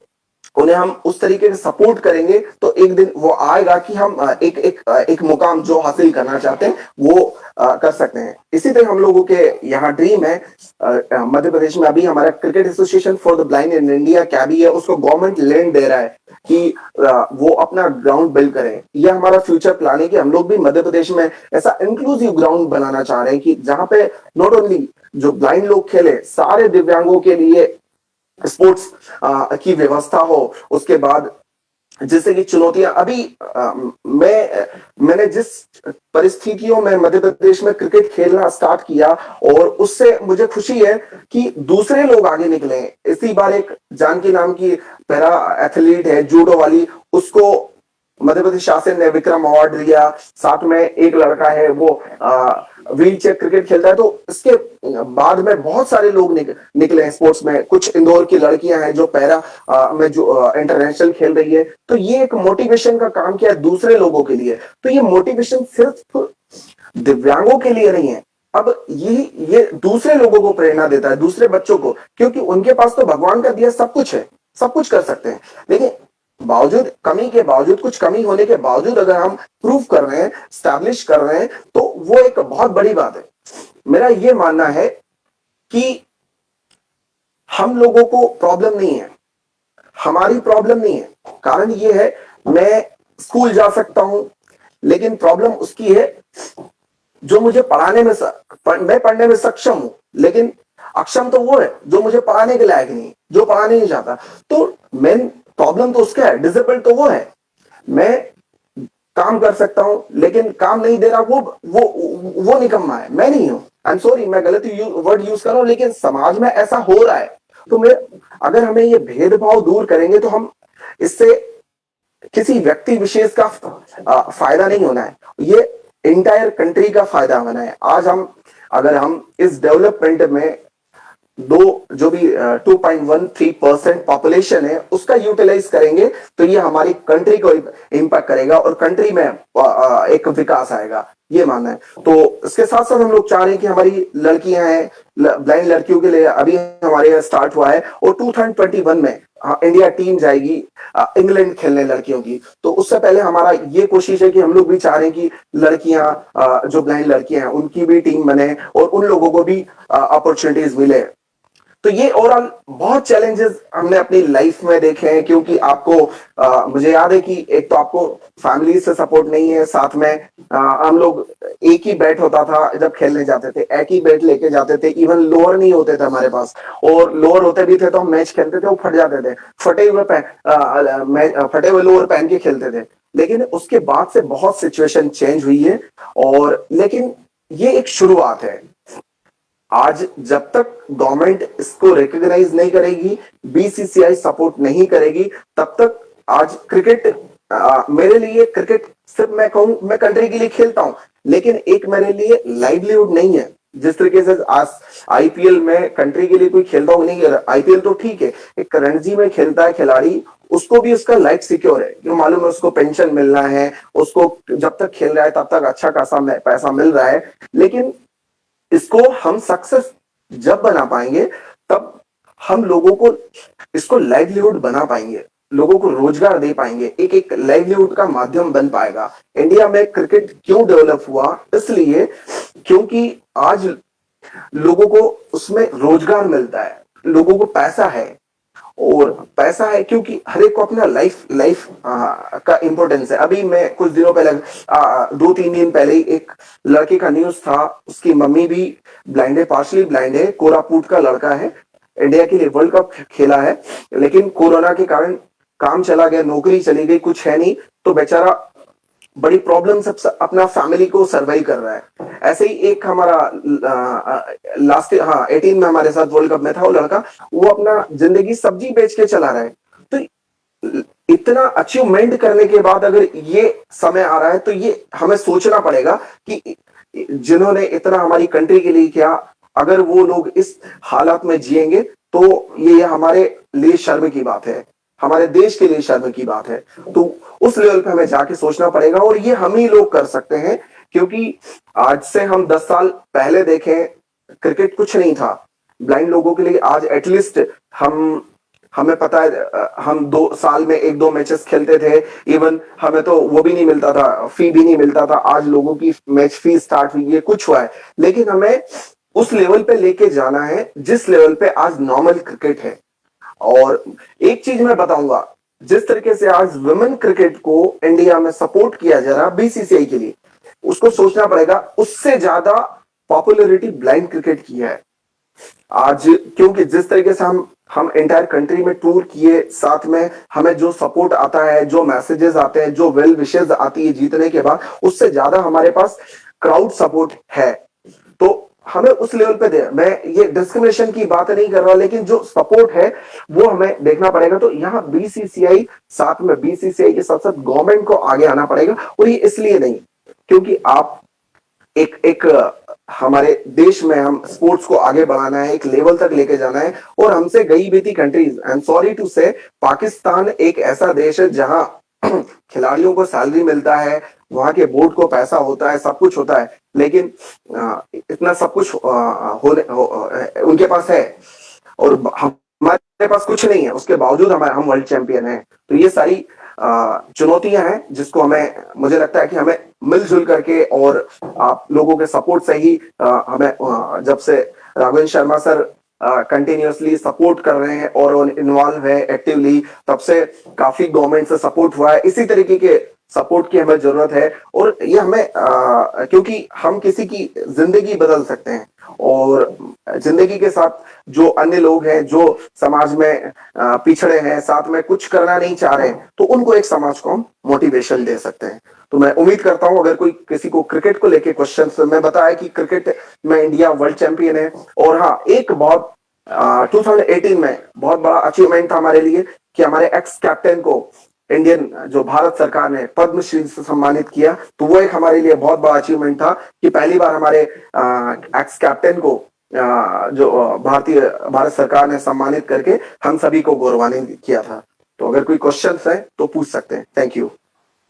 उन्हें हम उस तरीके से सपोर्ट करेंगे, तो एक दिन वो आएगा कि हम एक मुकाम जो हासिल करना चाहते हैं वो कर सकते हैं। इसी तरह हम लोगों के यहाँ ड्रीम है, मध्य प्रदेश में अभी हमारा cricket association for the blind in India CABI है, उसको गवर्नमेंट लैंड दे रहा है कि वो अपना ग्राउंड बिल्ड करें। यह हमारा फ्यूचर प्लान है कि हम लोग भी मध्य प्रदेश में ऐसा इंक्लूसिव ग्राउंड बनाना चाह रहे हैं कि जहां पे नॉट ओनली जो ब्लाइंड लोग खेले, सारे दिव्यांगों के लिए स्पोर्ट्स की व्यवस्था हो। उसके बाद जैसे कि चुनौतियां अभी मैंने जिस परिस्थितियों में मध्य प्रदेश में क्रिकेट खेलना स्टार्ट किया, और उससे मुझे खुशी है कि दूसरे लोग आगे निकले। इसी बार एक जानकी नाम की पैरा एथलीट है, जूडो वाली, उसको मध्य प्रदेश शासन ने विक्रम अवार्ड दिया। साथ में एक लड़का है, वो व्हील चेयर क्रिकेट खेलता है। तो इसके बाद में बहुत सारे लोग निकले हैं स्पोर्ट्स में। कुछ इंदौर की लड़कियां हैं जो पैरा में जो इंटरनेशनल खेल रही है। तो ये एक मोटिवेशन का काम किया है दूसरे लोगों के लिए। तो ये मोटिवेशन सिर्फ दिव्यांगों के लिए नहीं है, अब ये दूसरे लोगों को प्रेरणा देता है, दूसरे बच्चों को, क्योंकि उनके पास तो भगवान का दिया सब कुछ है, सब कुछ कर सकते हैं। लेकिन बावजूद कमी के बावजूद, कुछ कमी होने के बावजूद अगर हम प्रूव कर रहे हैं, स्टैब्लिश कर रहे हैं, तो वो एक बहुत बड़ी बात है। मेरा ये मानना है कि हम लोगों को प्रॉब्लम नहीं है, हमारी प्रॉब्लम नहीं है, कारण ये है मैं स्कूल जा सकता हूं, लेकिन प्रॉब्लम उसकी है जो मुझे पढ़ाने में मैं पढ़ने में सक्षम हूं, लेकिन अक्षम तो वो है जो मुझे पढ़ाने के लायक नहीं, जो पढ़ाने नहीं चाहता। तो मेन प्रॉब्लम तो उसका है, डिसेबल्ड तो वो है। मैं काम कर सकता हूं लेकिन काम नहीं दे रहा वो निकम्मा है, मैं नहीं हूं। आई एम सॉरी, मैं गलत वर्ड यूज कर रहा हूं, लेकिन समाज में ऐसा हो रहा है। तो मैं अगर हमें ये भेदभाव दूर करेंगे तो हम इससे किसी व्यक्ति विशेष का फायदा नहीं होना है, ये इंटायर कंट्री का फायदा होना है। आज अगर हम इस डेवलपमेंट में जो भी 2.13% पॉपुलेशन है उसका यूटिलाइज करेंगे तो ये हमारी कंट्री को इम्पैक्ट करेगा और कंट्री में एक विकास आएगा, ये मानना है। तो इसके साथ साथ हम लोग चाह रहे हैं कि हमारी लड़कियां हैं, ब्लाइंड लड़कियों के लिए अभी हमारे यहाँ स्टार्ट हुआ है और 2021 में इंडिया टीम जाएगी इंग्लैंड खेलने लड़कियों की। तो उससे पहले हमारा ये कोशिश है कि हम लोग भी चाह रहे हैं कि लड़कियां जो ब्लाइंड लड़कियां हैं उनकी भी टीम बने और उन लोगों को भी अपॉर्चुनिटीज मिले। तो ये ओवरऑल बहुत चैलेंजेस हमने अपनी लाइफ में देखे हैं, क्योंकि आपको मुझे याद है कि एक तो आपको फैमिली से सपोर्ट नहीं है, साथ में हम लोग एक ही बैट होता था जब खेलने जाते थे, एक ही बैट लेके जाते थे, इवन लोअर नहीं होते थे हमारे पास, और लोअर होते भी थे तो हम मैच खेलते थे वो फट जाते थे, फटे हुए लोअर पहन के खेलते थे। लेकिन उसके बाद से बहुत सिचुएशन चेंज हुई है, और लेकिन ये एक शुरुआत है। आज जब तक गवर्नमेंट इसको रिकॉग्नाइज नहीं करेगी, बीसीसीआई सपोर्ट नहीं करेगी, तब तक आज क्रिकेट मेरे लिए क्रिकेट सिर्फ मैं कहूं मैं कंट्री के लिए खेलता हूं, लेकिन एक मेरे लिए लाइवलीहुड नहीं है। जिस तरीके से आज आईपीएल में कंट्री के लिए कोई खेलता हो नहीं, आईपीएल तो ठीक है, एक रणजी में खेलता है खिलाड़ी, उसको भी उसका लाइफ सिक्योर है, क्यों मालूम है उसको पेंशन मिलना है, उसको जब तक खेल रहा है तब तक अच्छा खासा पैसा मिल रहा है। लेकिन इसको हम सक्सेस जब बना पाएंगे तब हम लोगों को इसको लाइवलीहुड बना पाएंगे, लोगों को रोजगार दे पाएंगे, एक लाइवलीहुड का माध्यम बन पाएगा। इंडिया में क्रिकेट क्यों डेवलप हुआ? इसलिए क्योंकि आज लोगों को उसमें रोजगार मिलता है, लोगों को पैसा है, और पैसा है क्योंकि हर एक को अपना लाइफ का इंपॉर्टेंस है। अभी मैं कुछ दिनों पहले 2-3 दिन पहले ही एक लड़के का न्यूज था, उसकी मम्मी भी ब्लाइंड है, पार्शली ब्लाइंड है, कोरापुट का लड़का है, इंडिया के लिए वर्ल्ड कप खेला है, लेकिन कोरोना के कारण काम चला गया, नौकरी चली गई, कुछ है नहीं, तो बेचारा बड़ी प्रॉब्लम से अपना फैमिली को सर्वाइव कर रहा है। ऐसे ही एक हमारा लास्ट 18 में हमारे साथ वर्ल्ड कप में था वो लड़का, वो अपना जिंदगी सब्जी बेच के चला रहा है। तो इतना अचीवमेंट करने के बाद अगर ये समय आ रहा है तो ये हमें सोचना पड़ेगा कि जिन्होंने इतना हमारी कंट्री के लिए किया, अगर वो लोग इस हालात में जिएंगे तो ये हमारे लिए शर्म की बात है, हमारे देश के लिए शर्म की बात है। तो उस लेवल पे हमें जाके सोचना पड़ेगा, और ये हम ही लोग कर सकते हैं, क्योंकि आज से हम 10 साल पहले देखें क्रिकेट कुछ नहीं था ब्लाइंड लोगों के लिए। आज एटलीस्ट हमें पता है हम 2 साल में 1-2 मैचेस खेलते थे, इवन हमें तो वो भी नहीं मिलता था, फी भी नहीं मिलता था। आज लोगों की मैच फी स्टार्ट हुई है, कुछ हुआ है, लेकिन हमें उस लेवल पे लेके जाना है जिस लेवल पे आज नॉर्मल क्रिकेट है। और एक चीज मैं बताऊंगा, जिस तरीके से आज वुमेन क्रिकेट को इंडिया में सपोर्ट किया जा रहा बीसीसीआई के लिए, उसको सोचना पड़ेगा उससे ज्यादा पॉपुलैरिटी ब्लाइंड क्रिकेट की है आज। क्योंकि जिस तरीके से हम एंटायर कंट्री में टूर किए, साथ में हमें जो सपोर्ट आता है, जो मैसेजेस आते हैं, जो वेल विशेज आती है जीतने के बाद, उससे ज्यादा हमारे पास क्राउड सपोर्ट है। तो हमें उस लेवल पे दे, मैं ये डिस्क्रिमिनेशन की बात नहीं कर रहा, लेकिन जो सपोर्ट है वो हमें देखना पड़ेगा। तो यहाँ बीसीसीआई साथ में बीसीसीआई के साथ साथ गवर्नमेंट को आगे आना पड़ेगा, और ये इसलिए नहीं क्योंकि आप एक हमारे देश में हम स्पोर्ट्स को आगे बढ़ाना है, एक लेवल तक लेके जाना है, और हमसे गई बीती countries, I am sorry to say, Pakistan एक ऐसा देश है जहां खिलाड़ियों को सैलरी मिलता है, वहां के बोर्ड को पैसा होता है, सब कुछ होता है, लेकिन इतना सब कुछ उनके पास है और हमारे पास कुछ नहीं है, उसके बावजूद हम वर्ल्ड चैंपियन हैं। तो ये सारी चुनौतियां हैं जिसको मुझे लगता है कि हमें मिलजुल करके और आप लोगों के सपोर्ट से ही हमें जब से Raghavendra Sharma sir continuously support कर रहे हैं और इन्वॉल्व है एक्टिवली, तब से काफी गवर्नमेंट से सपोर्ट हुआ है। इसी तरीके के सपोर्ट की हमें जरूरत है और ये हमें क्योंकि हम किसी की जिंदगी बदल सकते हैं और जिंदगी के साथ जो अन्य लोग हैं जो समाज में पिछड़े हैं, साथ में कुछ करना नहीं चाह रहे हैं, तो उनको एक समाज को हम मोटिवेशन दे सकते हैं। तो मैं उम्मीद करता हूं अगर कोई किसी को क्रिकेट को लेके क्वेश्चन, मैं बताया कि क्रिकेट में इंडिया वर्ल्ड चैंपियन है। और हाँ, एक बहुत 2018 में बहुत बड़ा अचीवमेंट था हमारे लिए कि हमारे एक्स कैप्टन को इंडियन जो भारत सरकार ने पद्मश्री से सम्मानित किया। तो वो एक हमारे लिए बहुत बड़ा अचीवमेंट था कि पहली बार हमारे एक्स कैप्टन को जो भारत सरकार ने सम्मानित करके हम सभी को गौरवान्वित किया था। तो अगर कोई क्वेश्चंस है तो पूछ सकते हैं। थैंक यू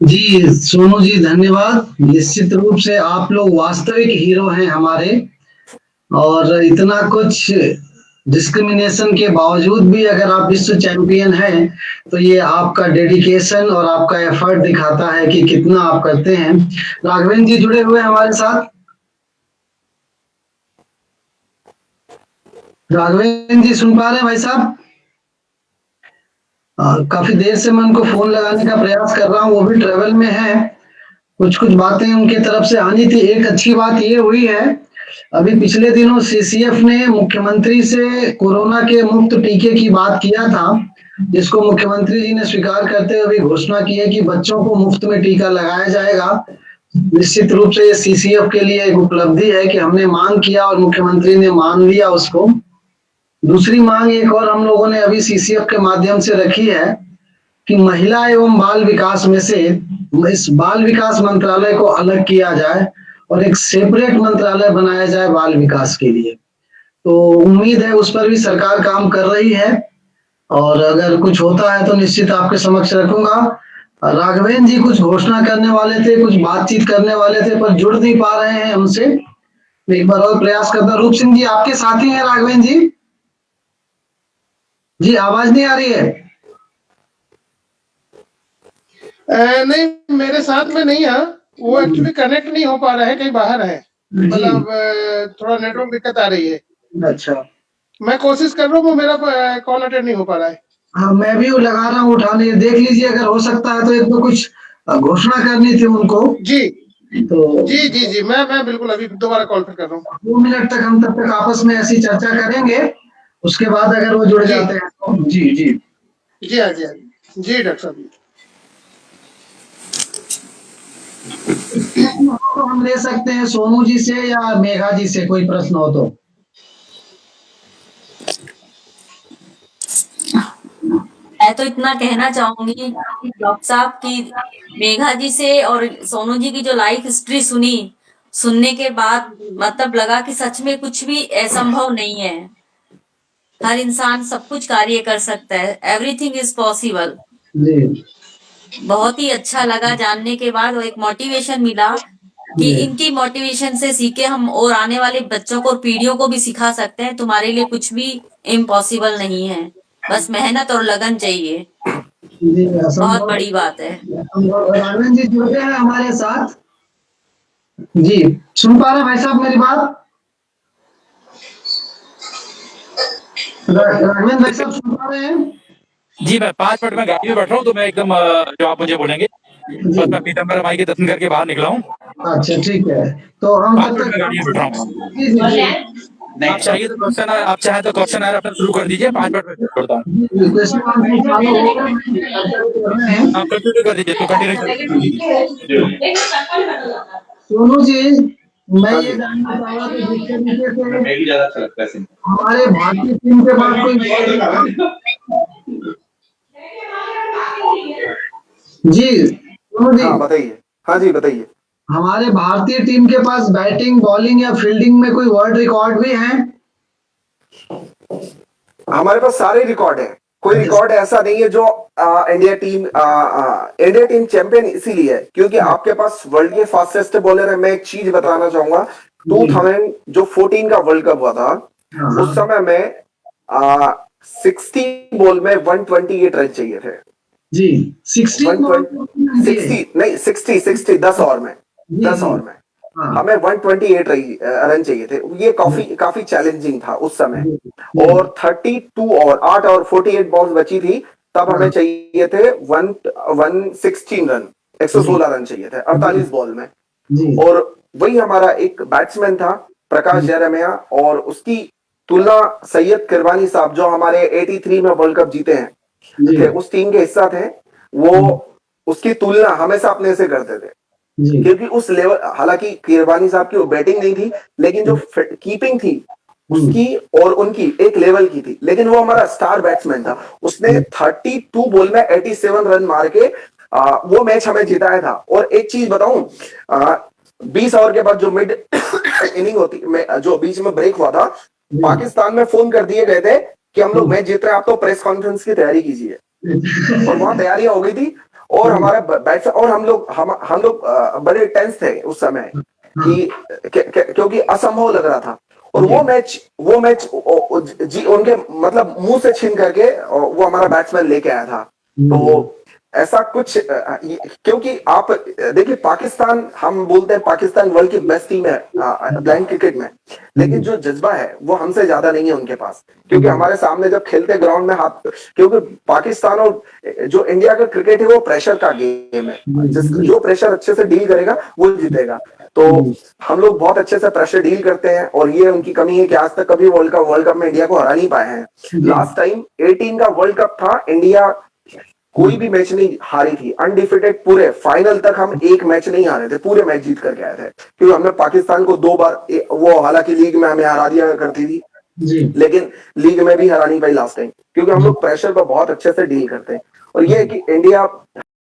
जी सोनू जी, धन्यवाद। निश्चित रूप से आप लोग वास्तविक हीरो हैं हमारे, और इतना कुछ डिस्क्रिमिनेशन के बावजूद भी अगर आप विश्व चैंपियन हैं तो ये आपका डेडिकेशन और आपका एफर्ट दिखाता है कि कितना आप करते हैं। राघवेंद्र जी जुड़े हुए हैं हमारे साथ। राघवेंद्र जी सुन पा रहे हैं भाई साहब? काफी देर से मैं उनको फोन लगाने का प्रयास कर रहा हूँ, वो भी ट्रेवल में है। कुछ बातें उनके तरफ से आनी थी। एक अच्छी बात ये हुई है, अभी पिछले दिनों सीसीएफ ने मुख्यमंत्री से कोरोना के मुफ्त टीके की बात किया था, जिसको मुख्यमंत्री जी ने स्वीकार करते हुए घोषणा की है कि बच्चों को मुफ्त में टीका लगाया जाएगा। निश्चित रूप से ये सीसीएफ के लिए एक उपलब्धि है कि हमने मांग किया और मुख्यमंत्री ने मान लिया उसको। दूसरी मांग एक और हम लोगों ने अभी सीसीएफ के माध्यम से रखी है कि महिला एवं बाल विकास में से इस बाल विकास मंत्रालय को अलग किया जाए और एक सेपरेट मंत्रालय बनाया जाए बाल विकास के लिए। तो उम्मीद है उस पर भी सरकार काम कर रही है, और अगर कुछ होता है तो निश्चित आपके समक्ष रखूंगा। राघवेंद्र जी कुछ घोषणा करने वाले थे, कुछ बातचीत करने वाले थे, पर जुड़ नहीं पा रहे हैं हमसे। मैं एक बार और प्रयास करता। रूप सिंह जी आपके साथी हैं राघवेंद्र जी? जी आवाज नहीं आ रही है? नहीं, मेरे साथ में नहीं है, वो एक्चुअली कनेक्ट नहीं हो पा रहा है, कहीं बाहर है, मतलब थोड़ा नेटवर्क दिक्कत आ रही है। अच्छा, मैं कोशिश कर रहा हूँ, वो मेरा कॉल अटेंड नहीं हो पा रहा है। हाँ मैं भी लगा रहा हूँ उठाने, देख लीजिए अगर हो सकता है तो। एक तो कुछ घोषणा करनी थी उनको। जी तो जी मैं बिल्कुल अभी दोबारा कॉल फिर कर रहा हूँ। 2 मिनट तक हम तब तक आपस में ऐसी चर्चा करेंगे, उसके बाद अगर वो जुड़ जाते हैं तो। जी हाँ जी डॉक्टर साहब। तो हम ले सकते हैं सोनू जी से या मेघा जी से, कोई प्रश्न हो तो। मैं तो इतना कहना चाहूंगी डॉक्टर साहब की मेघा जी से और सोनू जी की जो लाइफ हिस्ट्री सुनने के बाद मतलब लगा कि सच में कुछ भी असंभव नहीं है। हर इंसान सब कुछ कार्य कर सकता है, एवरीथिंग इज पॉसिबल। बहुत ही अच्छा लगा जानने के बाद, और एक मोटिवेशन मिला कि इनकी मोटिवेशन से सीखे हम और आने वाले बच्चों को और पीढ़ियों को भी सिखा सकते हैं तुम्हारे लिए कुछ भी इम्पॉसिबल नहीं है, बस मेहनत और लगन चाहिए। बहुत बड़ी बात है। आनंद जी जुड़े हैं हमारे साथ। जी सुन पा रहे भाई साहब मेरी बात? राघवेंद्र भाई साहब सुन पा रहे हैं? जी मैं 5 मिनट में गाड़ी में बैठ रहा हूँ, तो मैं एकदम जो आप मुझे बोलेंगे, बस मैं पीताम्बर माई के दर्शन करके बाहर निकला हूँ। अच्छा ठीक है, तो हम 5 मिनट में गाड़ी में बैठ रहा हूँ। आप चाहिए तो क्वेश्चन, आप चाहे तो क्वेश्चन अपना शुरू कर दीजिए, 5 मिनट में छोड़ता हूँ। कंटिन्यू कर दीजिए, तो कंटिन्यू। सोनू जी, मैं ये जानना चाह रहा था जिस तरीके से हमारे भारतीय टीम के पास कोई जी सोनू जी, हाँ बताइए। हाँ जी बताइए। हमारे भारतीय टीम के पास बैटिंग, बॉलिंग या फील्डिंग में कोई वर्ल्ड रिकॉर्ड भी है? हमारे पास सारे रिकॉर्ड है, कोई रिकॉर्ड ऐसा नहीं है जो इंडिया टीम चैंपियन इसीलिए है क्योंकि आपके पास वर्ल्ड के फास्टेस्ट बॉलर है। मैं एक चीज बताना चाहूंगा, 2014 का वर्ल्ड कप हुआ था, उस समय में 60 बॉल में 128 रन चाहिए थे जी। 60 नहीं 60 10 ओवर में हाँ। हमें 128 रन चाहिए थे। ये काफी चैलेंजिंग था उस समय। और 32 और 8 और 48 बॉल्स बची थी, तब हमें चाहिए थे 116 रन, 116 रन चाहिए थे 48 बॉल में। जी और वही हमारा एक बैट्समैन था प्रकाश जयरमिया, और उसकी तुलना सैयद किरवानी साहब जो हमारे 83 में वर्ल्ड कप जीते हैं जी थे, उस टीम के हिस्सा थे, वो उसकी तुलना हमेशा अपने से करते थे। जी क्योंकि उस लेवल, हालांकि किरवानी साहब की वो बैटिंग नहीं थी, लेकिन जो कीपिंग थी उसकी और उनकी एक लेवल की थी। लेकिन वो हमारा स्टार बैट्समैन था, उसने 32 बॉल में 87 रन मार के वो मैच हमें जिताया था। और एक चीज बताऊं, 20 ओवर के बाद जो मिड इनिंग होती, जो बीच में ब्रेक हुआ था, पाकिस्तान में फोन कर दिए गए थे कि हम लोग मैच जीत रहे हैं, आप तो प्रेस कॉन्फ्रेंस की तैयारी कीजिए। और वहां तैयारियां हो गई थी, और हमारे बैट्स और हम लोग बड़े टेंस थे उस समय कि क्योंकि असंभव लग रहा था। और वो मैच उनके मतलब मुंह से छीन करके वो हमारा बैट्समैन लेके आया था। तो ऐसा कुछ क्योंकि आप देखिए, पाकिस्तान, हम बोलते हैं पाकिस्तान वर्ल्ड की बेस्ट टीम है ब्लाइंड क्रिकेट में, लेकिन जो जज्बा है वो हमसे ज्यादा नहीं है उनके पास। क्योंकि हमारे सामने जब खेलते ग्राउंड में हाथ, क्योंकि पाकिस्तान और जो इंडिया का क्रिकेट है वो प्रेशर का गेम है, जो प्रेशर अच्छे से डील करेगा वो जीतेगा। तो हम लोग बहुत अच्छे से प्रेशर डील करते हैं, और ये उनकी कमी है कि आज तक कभी वर्ल्ड कप में इंडिया को हरा नहीं पाए हैं। लास्ट टाइम 18 का वर्ल्ड कप था, इंडिया कोई भी मैच नहीं हारी थी, अनडिफिटेड, पूरे फाइनल तक हम एक मैच नहीं हारे थे, पूरे मैच जीत करके आए थे। क्योंकि हमने पाकिस्तान को 2 बार, वो हालांकि लीग में हमें हरा दिया करती थी, लेकिन लीग में भी हरा नहीं पाई लास्ट टाइम, क्योंकि हम लोग प्रेशर पर बहुत अच्छे से डील करते हैं। और ये है कि इंडिया